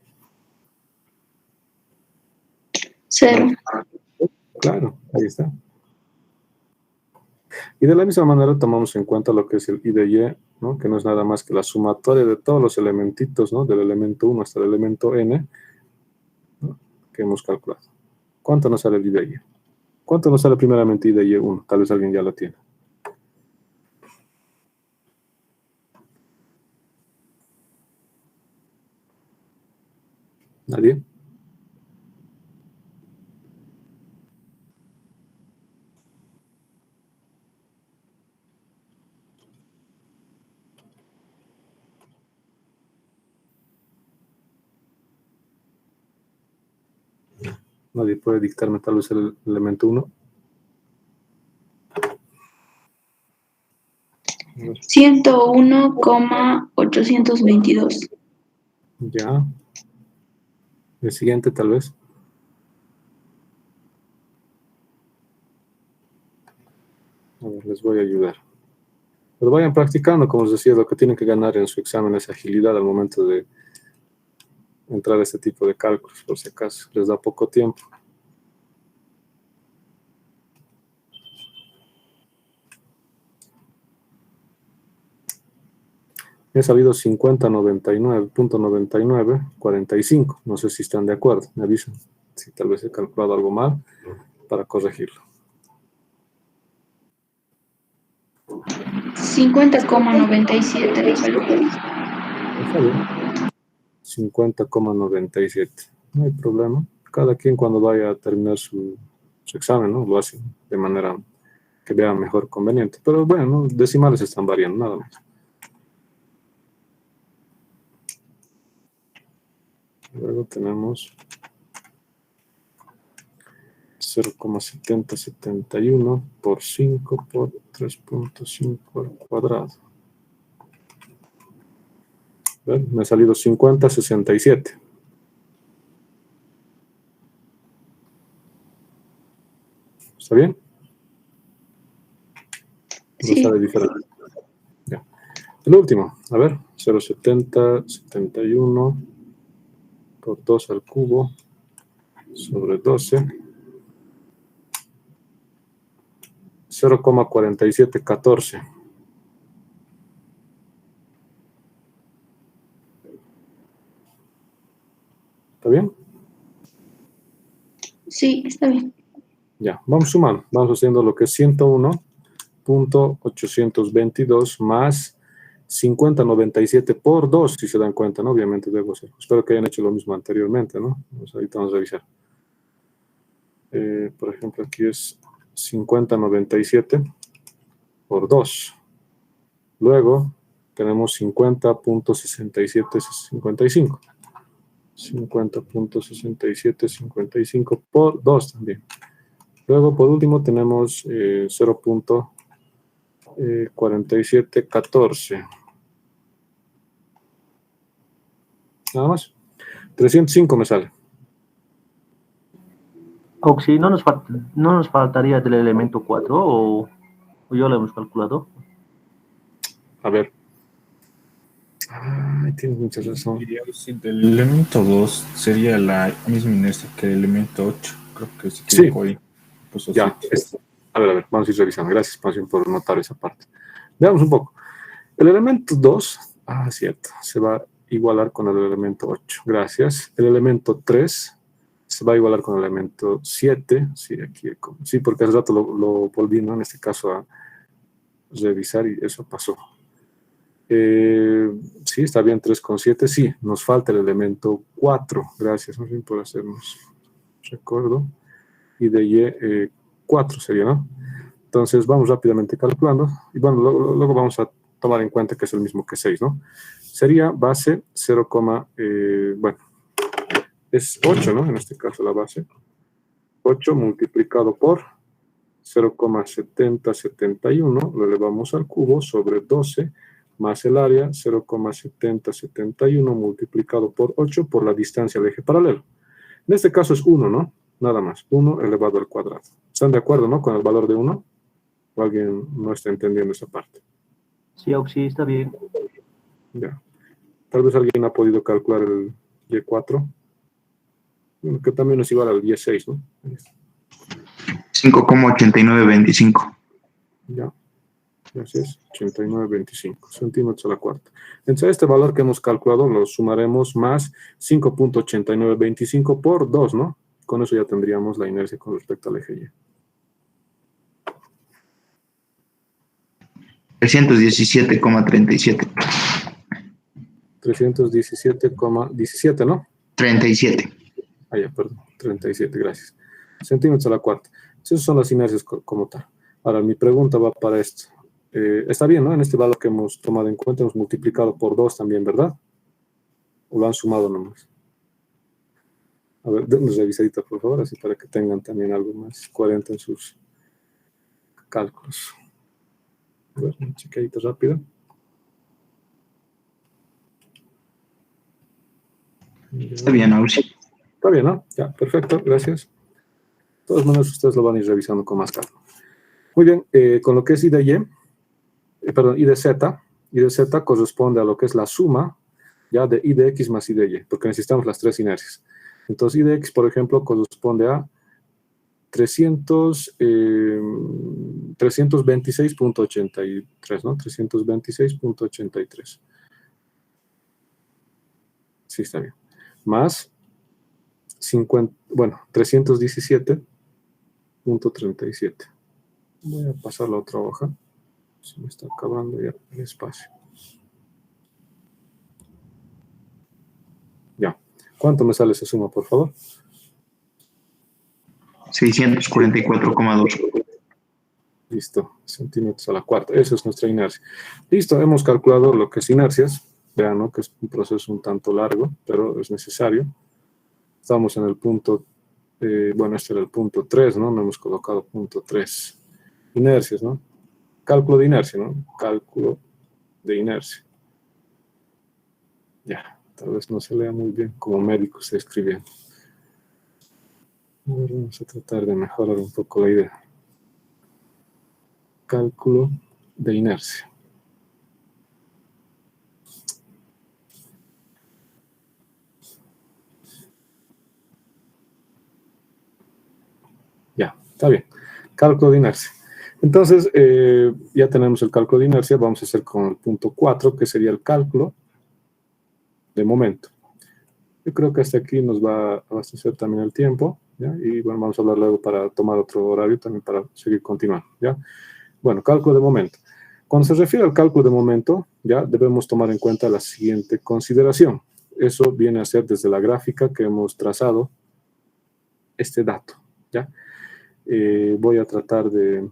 0. Claro, ahí está. Y de la misma manera tomamos en cuenta lo que es el I de Y, ¿no? Que no es nada más que la sumatoria de todos los elementitos, ¿no? Del elemento 1 hasta el elemento n, ¿no? Que hemos calculado. ¿Cuánto nos sale el I de Y? ¿Cuánto nos sale primeramente I de Y1? Tal vez alguien ya lo tiene. ¿Nadie? ¿Nadie puede dictarme tal vez el elemento 1? 101,822. Ya. El siguiente, tal vez. A ver, les voy a ayudar. Pero vayan practicando, como os decía, lo que tienen que ganar en su examen es agilidad al momento de entrar a este tipo de cálculos, por si acaso. Les da poco tiempo. He sabido 50,99.99,45. No sé si están de acuerdo. Me avisan si tal vez he calculado algo mal para corregirlo. 50,97. Está bien. 50,97. No hay problema. Cada quien cuando vaya a terminar su examen, ¿no? Lo hace de manera que vea mejor conveniente. Pero bueno, ¿no? Decimales están variando, nada más. Luego tenemos 0,7071 por 5 por 3.5 al cuadrado. ¿Ven? Me ha salido 50,67. ¿Está bien? No Sí. sale diferente. Ya. El último, a ver, 0,7071 por 2 al cubo sobre 12. 0,4714. ¿Está bien? Sí, está bien. Ya, vamos sumando. Vamos haciendo lo que es 101.822 más 50,97 por 2, si se dan cuenta, ¿no? Obviamente debo hacer. Espero que hayan hecho lo mismo anteriormente, ¿no? Pues ahorita vamos a revisar. Por ejemplo, aquí es 50,97 por 2. Luego tenemos 50,6755. 50,6755 por 2 también. Luego, por último, tenemos 0,4714. Nada más. 305 me sale. Oxy, ¿no nos faltaría del elemento 4 o yo lo hemos calculado? A ver. Ay, tienes mucha razón. El elemento 2 sería la misma inercia que el elemento 8. Creo que se Sí. equivocó ahí. Puso Ya. 7. A ver, vamos a ir revisando. Gracias, Pancho, por notar esa parte. Veamos un poco. El elemento 2, cierto, se va a igualar con el elemento 8. Gracias. El elemento 3 se va a igualar con el elemento 7. Sí, aquí, sí, porque hace rato lo volví, ¿no? En este caso a revisar y eso pasó. Sí, está bien, 3,7. Sí, nos falta el elemento 4. Gracias, más bien por hacernos recuerdo. Y de Y, 4 sería, ¿no? Entonces, vamos rápidamente calculando. Y bueno, luego vamos a tomar en cuenta que es el mismo que 6, ¿no? Sería base 0, bueno, es 8, ¿no? En este caso la base. 8 multiplicado por 0,7071, lo elevamos al cubo sobre 12, más el área 0,7071 multiplicado por 8 por la distancia del eje paralelo. En este caso es 1, ¿no? Nada más, 1 elevado al cuadrado. ¿Están de acuerdo, no? Con el valor de 1. ¿O alguien no está entendiendo esa parte? Sí, Oxy, está bien. Ya. Tal vez alguien ha podido calcular el Y4, que también es igual al Y6, ¿no? 5,8925. Ya. Así es, 89,25 centímetros a la cuarta. Entonces, este valor que hemos calculado lo sumaremos más 5,8925 por 2, ¿no? Con eso ya tendríamos la inercia con respecto al eje Y. 317,37. 317,17, ¿no? 37. Ya, perdón, 37, gracias. Centímetros a la cuarta. Esas son las inercias como tal. Ahora, mi pregunta va para esto. Está bien, ¿no? En este valor que hemos tomado en cuenta, hemos multiplicado por 2 también, ¿verdad? ¿O lo han sumado nomás? A ver, denme revisadita, por favor, así para que tengan también algo más coherente en sus cálculos. A ver, una chequeadita rápida. Está bien, Ausi. Está bien, ¿no? Ya, perfecto, gracias. De todas maneras, ustedes lo van a ir revisando con más calma. Muy bien, con lo que es I de Y, perdón, I de Z corresponde a lo que es la suma, ya, de I de X más I de Y, porque necesitamos las tres inercias. Entonces, I de X, por ejemplo, corresponde a 326.83, ¿no? 326.83. Sí, está bien. Más 317.37. Voy a pasar la otra hoja. Se me está acabando ya el espacio. Ya. ¿Cuánto me sale esa suma, por favor? 644,2. Listo, centímetros a la cuarta. Esa es nuestra inercia. Listo, hemos calculado lo que es inercias. Vean, ¿no? Que es un proceso un tanto largo, pero es necesario. Estamos en el punto, bueno, este era el punto 3, ¿no? No hemos colocado punto 3. Inercias, ¿no? Cálculo de inercia, ¿no? Cálculo de inercia. Ya, tal vez no se lea muy bien como médico se escribe. Vamos a tratar de mejorar un poco la idea. Cálculo de inercia. Ya, está bien. Cálculo de inercia. Entonces, ya tenemos el cálculo de inercia. Vamos a hacer con el punto 4, que sería el cálculo de momento. Yo creo que hasta aquí nos va a abastecer también el tiempo, ¿ya? Y bueno, vamos a hablar luego para tomar otro horario también para seguir continuando, ¿ya? Bueno, cálculo de momento. Cuando se refiere al cálculo de momento, ya debemos tomar en cuenta la siguiente consideración. Eso viene a ser desde la gráfica que hemos trazado este dato, ¿ya? Voy a tratar de...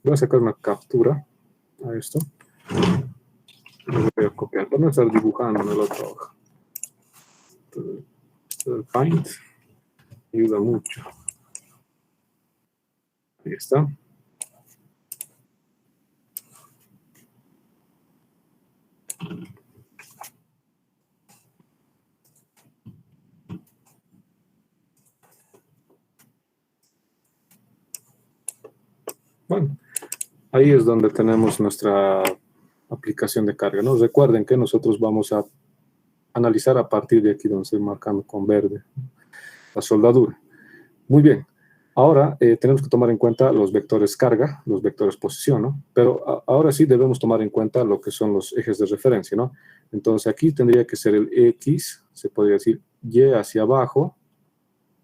Voy a sacar una captura a esto. Lo voy a copiar para no estar dibujando en la otra hoja. El Paint ayuda mucho. Ahí está. Bueno, ahí es donde tenemos nuestra aplicación de carga, ¿no? Recuerden que nosotros vamos a analizar a partir de aquí donde estoy marcando con verde la soldadura. Muy bien. Ahora tenemos que tomar en cuenta los vectores carga, los vectores posición, ¿no? Pero ahora sí debemos tomar en cuenta lo que son los ejes de referencia, ¿no? Entonces aquí tendría que ser el X, se podría decir Y hacia abajo,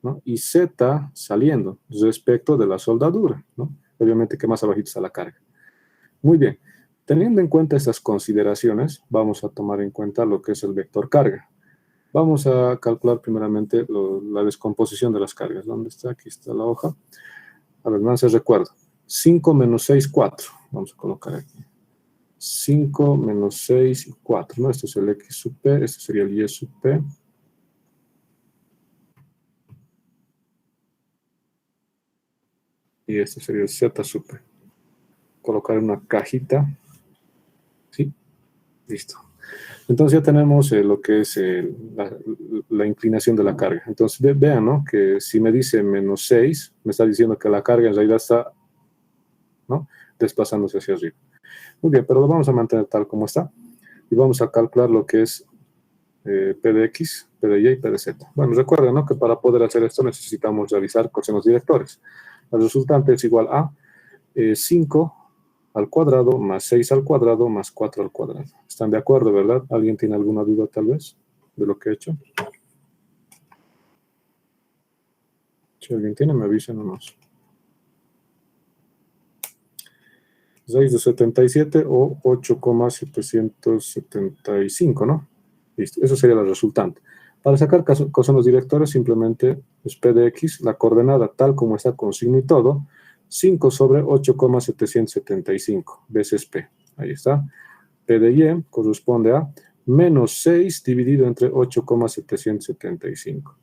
¿no? Y Z saliendo respecto de la soldadura, ¿no? Obviamente que más abajito está la carga. Muy bien. Teniendo en cuenta estas consideraciones, vamos a tomar en cuenta lo que es el vector carga. Vamos a calcular primeramente la descomposición de las cargas. ¿Dónde está? Aquí está la hoja. A ver, no se recuerdo. 5 menos 6, 4. Vamos a colocar aquí. 5 menos 6 y 4. ¿No? Esto es el X sub P. Esto sería el Y sub P. Y esto sería el Z sub P. Colocar una cajita. ¿Sí? Listo. Entonces ya tenemos lo que es la inclinación de la carga. Entonces vean, ¿no? Que si me dice menos 6, me está diciendo que la carga en realidad está, ¿no? Desplazándose hacia arriba. Muy bien, pero lo vamos a mantener tal como está. Y vamos a calcular lo que es P de X, P de Y y P de Z. Bueno, recuerden, ¿no? Que para poder hacer esto necesitamos realizar cosenos directores. El resultante es igual a 5 al cuadrado más 6 al cuadrado más 4 al cuadrado. ¿Están de acuerdo, verdad? ¿Alguien tiene alguna duda tal vez de lo que he hecho? Si alguien tiene, me avisen nomás. 6 de 77 o 8,775, ¿no? Listo, eso sería la resultante. Para sacar cosenos directores, simplemente es P de X, la coordenada tal como está con signo y todo, 5 sobre 8,775 veces P. Ahí está. P de Y corresponde a menos 6 dividido entre 8,775.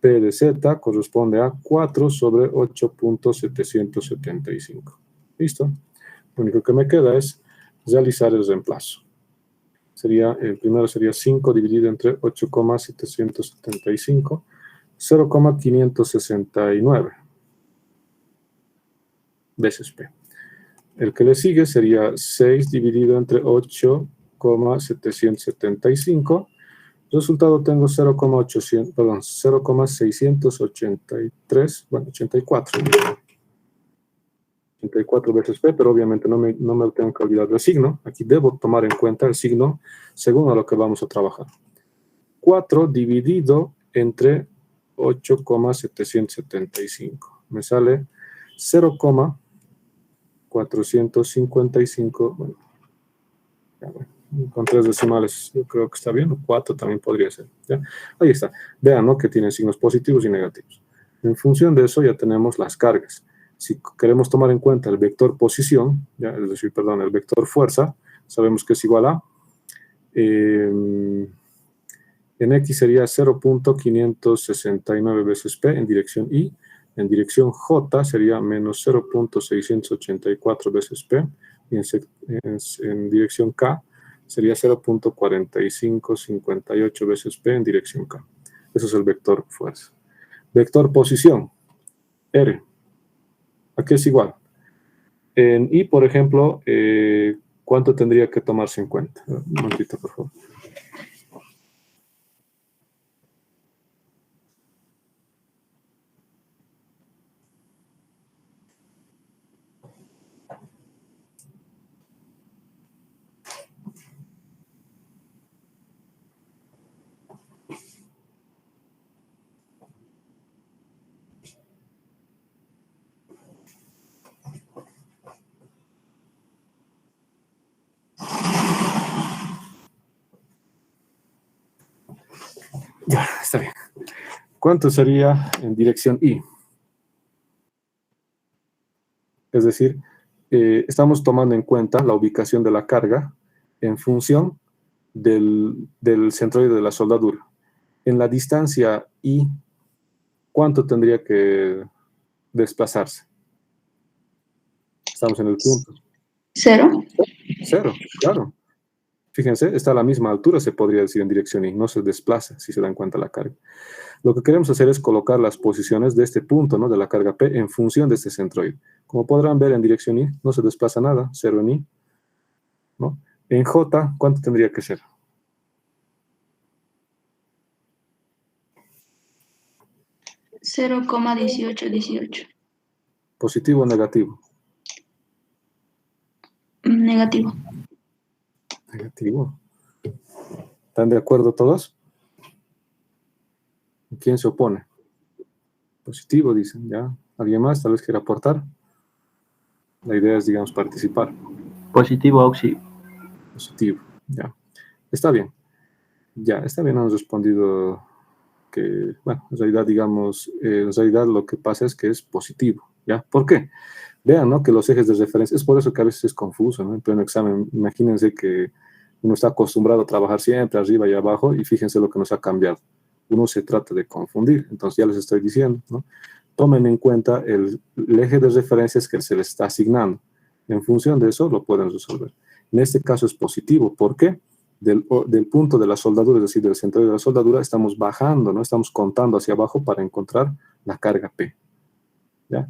P de Z corresponde a 4 sobre 8,775. ¿Listo? Lo único que me queda es realizar el reemplazo. El primero sería 5 dividido entre 8,775, 0,569 veces P. El que le sigue sería 6 dividido entre 8,775. Resultado tengo 0,683, bueno, 84. 84 veces P, pero obviamente no me tengo que olvidar del signo. Aquí debo tomar en cuenta el signo según a lo que vamos a trabajar. 4 dividido entre 8,775. Me sale 0,455. Bueno, con 3 decimales yo creo que está bien, o 4 también podría ser. ¿Ya? Ahí está. Vean, ¿no?, que tienen signos positivos y negativos. En función de eso ya tenemos las cargas. Si queremos tomar en cuenta el vector posición, ¿ya?, es decir, perdón, el vector fuerza, sabemos que es igual a, en X sería 0,569 veces P en dirección Y, en dirección J sería menos 0,684 veces P, y en dirección K sería 0,4558 veces P en dirección K. Eso es el vector fuerza. Vector posición, R. ¿A qué es igual? En Y, por ejemplo, ¿cuánto tendría que tomarse en cuenta? Un momentito, por favor. Ya, está bien. ¿Cuánto sería en dirección Y? Es decir, estamos tomando en cuenta la ubicación de la carga en función del centroide de la soldadura. En la distancia Y, ¿cuánto tendría que desplazarse? Estamos en el punto. 0. 0, claro. Fíjense, está a la misma altura, se podría decir, en dirección Y, no se desplaza, si se dan cuenta la carga. Lo que queremos hacer es colocar las posiciones de este punto, ¿no?, de la carga P en función de este centroide. Como podrán ver, en dirección Y no se desplaza nada, 0 en Y, ¿no? En J, ¿cuánto tendría que ser? $0,1818. ¿Positivo o negativo? Negativo. Negativo. ¿Están de acuerdo todos? ¿Quién se opone? Positivo, dicen, ¿ya? ¿Alguien más tal vez quiera aportar? La idea es, digamos, participar. Positivo, Auxi. Positivo, ya. Está bien. Ya, está bien, han respondido que, bueno, en realidad, digamos, en realidad lo que pasa es que es positivo, ¿ya? ¿Por qué? Vean, ¿no?, que los ejes de referencia, es por eso que a veces es confuso, ¿no? En pleno examen, imagínense que uno está acostumbrado a trabajar siempre arriba y abajo, y fíjense lo que nos ha cambiado. Uno se trata de confundir, entonces ya les estoy diciendo, ¿no? Tomen en cuenta el eje de referencias que se les está asignando. En función de eso lo pueden resolver. En este caso es positivo, ¿por qué? Del punto de la soldadura, es decir, del centro de la soldadura, estamos bajando, ¿no? Estamos contando hacia abajo para encontrar la carga P, ¿ya?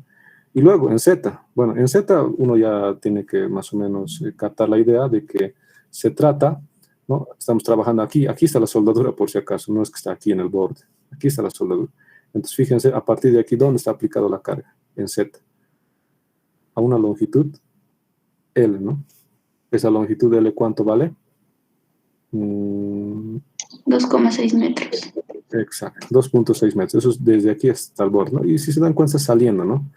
Y luego, en Z, bueno, en Z uno ya tiene que más o menos captar la idea de que se trata, ¿no? Estamos trabajando aquí está la soldadura por si acaso, no es que está aquí en el borde, aquí está la soldadura. Entonces, fíjense, a partir de aquí, ¿dónde está aplicado la carga? En Z. A una longitud L, ¿no? Esa longitud L, ¿cuánto vale? 2,6 metros. Exacto, 2,6 metros. Eso es desde aquí hasta el borde, ¿no? Y si se dan cuenta, saliendo, ¿no?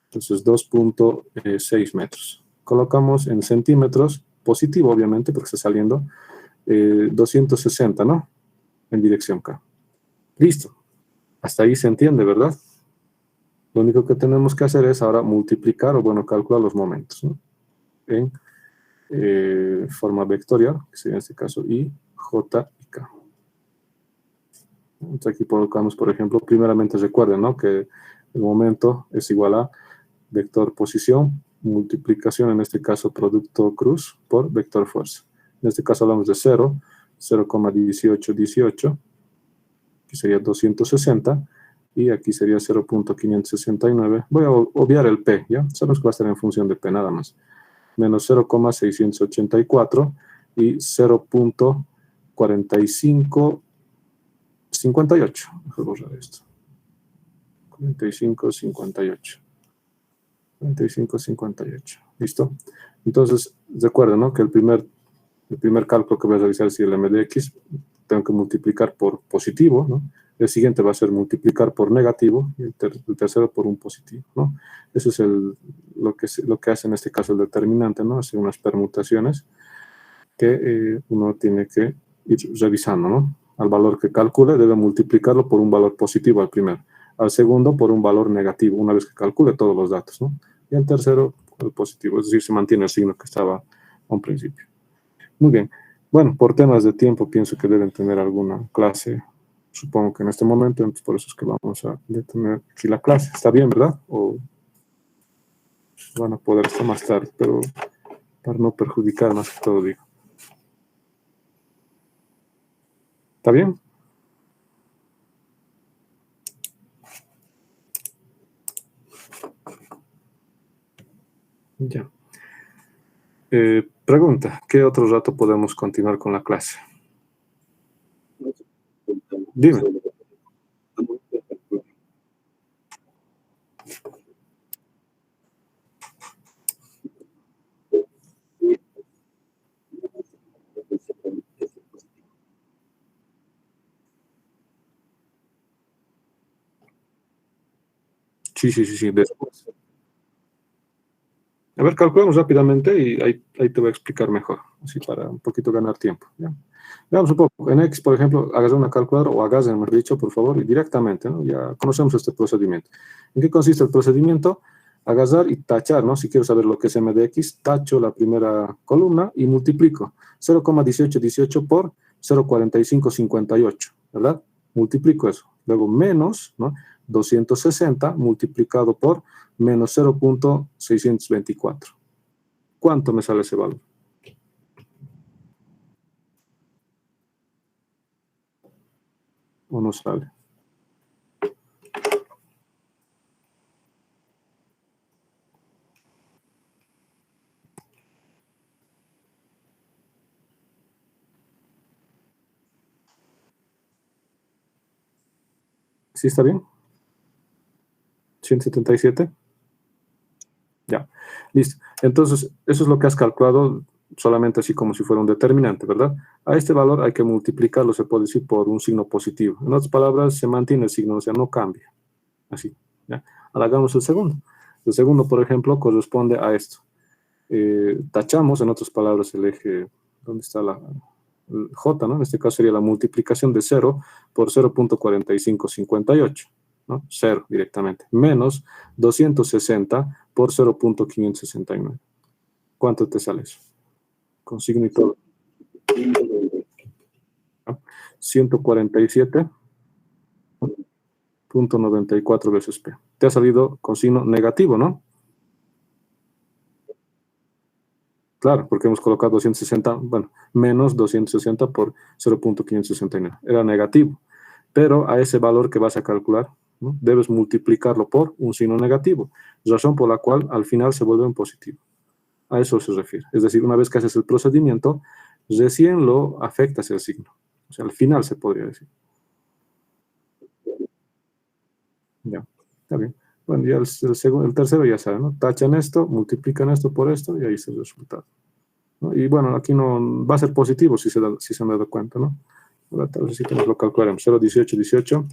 Entonces, 2,6 metros. Colocamos en centímetros, positivo, obviamente, porque está saliendo, 260, ¿no? En dirección K. Listo. Hasta ahí se entiende, ¿verdad? Lo único que tenemos que hacer es ahora multiplicar, o bueno, calcular los momentos, ¿no? En forma vectorial, que sería en este caso I, J y K. Entonces aquí colocamos, por ejemplo, primeramente recuerden, ¿no?, que el momento es igual a vector posición multiplicación, en este caso producto cruz, por vector fuerza. En este caso hablamos de 0, 0,1818, aquí sería 260, y aquí sería 0.569. Voy a obviar el P, ¿ya? Sabemos que va a estar en función de P, nada más. Menos 0,684 y 0.4558. Voy a borrar esto. 4558. 4558. ¿Listo? Entonces, recuerden, ¿no? Que el primer cálculo que voy a realizar es el m de x, tengo que multiplicar por positivo, ¿no? El siguiente va a ser multiplicar por negativo y el tercero por un positivo, ¿no? Eso es lo que hace en este caso el determinante, ¿no? Hace unas permutaciones que uno tiene que ir revisando, ¿no? Al valor que calcule debe multiplicarlo por un valor positivo al primero, al segundo por un valor negativo, una vez que calcule todos los datos, ¿no? Y al tercero el positivo, es decir, se mantiene el signo que estaba a un principio. Muy bien. Bueno, por temas de tiempo pienso que deben tener alguna clase, supongo que en este momento, entonces por eso es que vamos a detener aquí la clase. ¿Está bien, verdad? O van a poder hasta más tarde, pero para no perjudicar más que todo, digo. ¿Está bien? Ya. Pregunta, ¿qué otro rato podemos continuar con la clase? Dime. Sí, después. A ver, calculamos rápidamente y ahí te voy a explicar mejor, así para un poquito ganar tiempo, ¿ya? Veamos un poco. En X, por ejemplo, hagas una calculadora o hagas, mejor dicho, por favor, y directamente, ¿no? Ya conocemos este procedimiento. ¿En qué consiste el procedimiento? Agarrar y tachar, ¿no? Si quiero saber lo que es m de x, tacho la primera columna y multiplico 0,1818 por 0,4558, ¿verdad? Multiplico eso. Luego menos, ¿no? 260 multiplicado por menos 0.624. ¿Cuánto me sale ese valor? ¿O no sale? ¿Sí está bien? ¿177? Ya, listo. Entonces, eso es lo que has calculado solamente así como si fuera un determinante, ¿verdad? A este valor hay que multiplicarlo, se puede decir, por un signo positivo. En otras palabras, se mantiene el signo, o sea, no cambia. Así, ¿ya? Ahora hagamos el segundo. El segundo, por ejemplo, corresponde a esto. Tachamos, en otras palabras, el eje, ¿dónde está el J, ¿no? En este caso sería la multiplicación de 0 por 0.4558. ¿no? 0 directamente, menos 260 por 0.569. ¿Cuánto te sale eso? Con signo y todo. 147.94 veces P. Te ha salido con signo negativo, ¿no? Claro, porque hemos colocado 260, bueno, menos 260 por 0.569. Era negativo. Pero a ese valor que vas a calcular, ¿no? Debes multiplicarlo por un signo negativo, razón por la cual al final se vuelve en positivo. A eso se refiere. Es decir, una vez que haces el procedimiento, recién lo afectas el signo. O sea, al final se podría decir. Ya, está bien. Bueno, ya el tercero ya saben, ¿no? Tachan esto, multiplican esto por esto y ahí está el resultado, ¿no? Y bueno, aquí no va a ser positivo si se han dado cuenta, ¿no? Ahora tal vez sí que nos lo calcularemos. 0,1818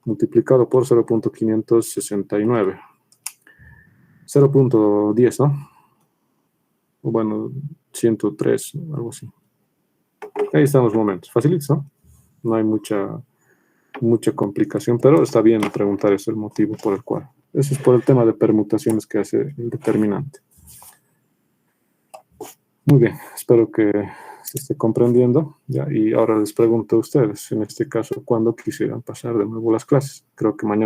multiplicado por 0.569. 0.10, ¿no? O bueno, 103, algo así. Ahí están los momentos. Facilitos, ¿no? No hay mucha complicación, pero está bien preguntar eso, el motivo por el cual. Eso es por el tema de permutaciones que hace el determinante. Muy bien, espero que se esté comprendiendo. ¿Ya? Y ahora les pregunto a ustedes, en este caso, ¿cuándo quisieran pasar de nuevo las clases? Creo que mañana.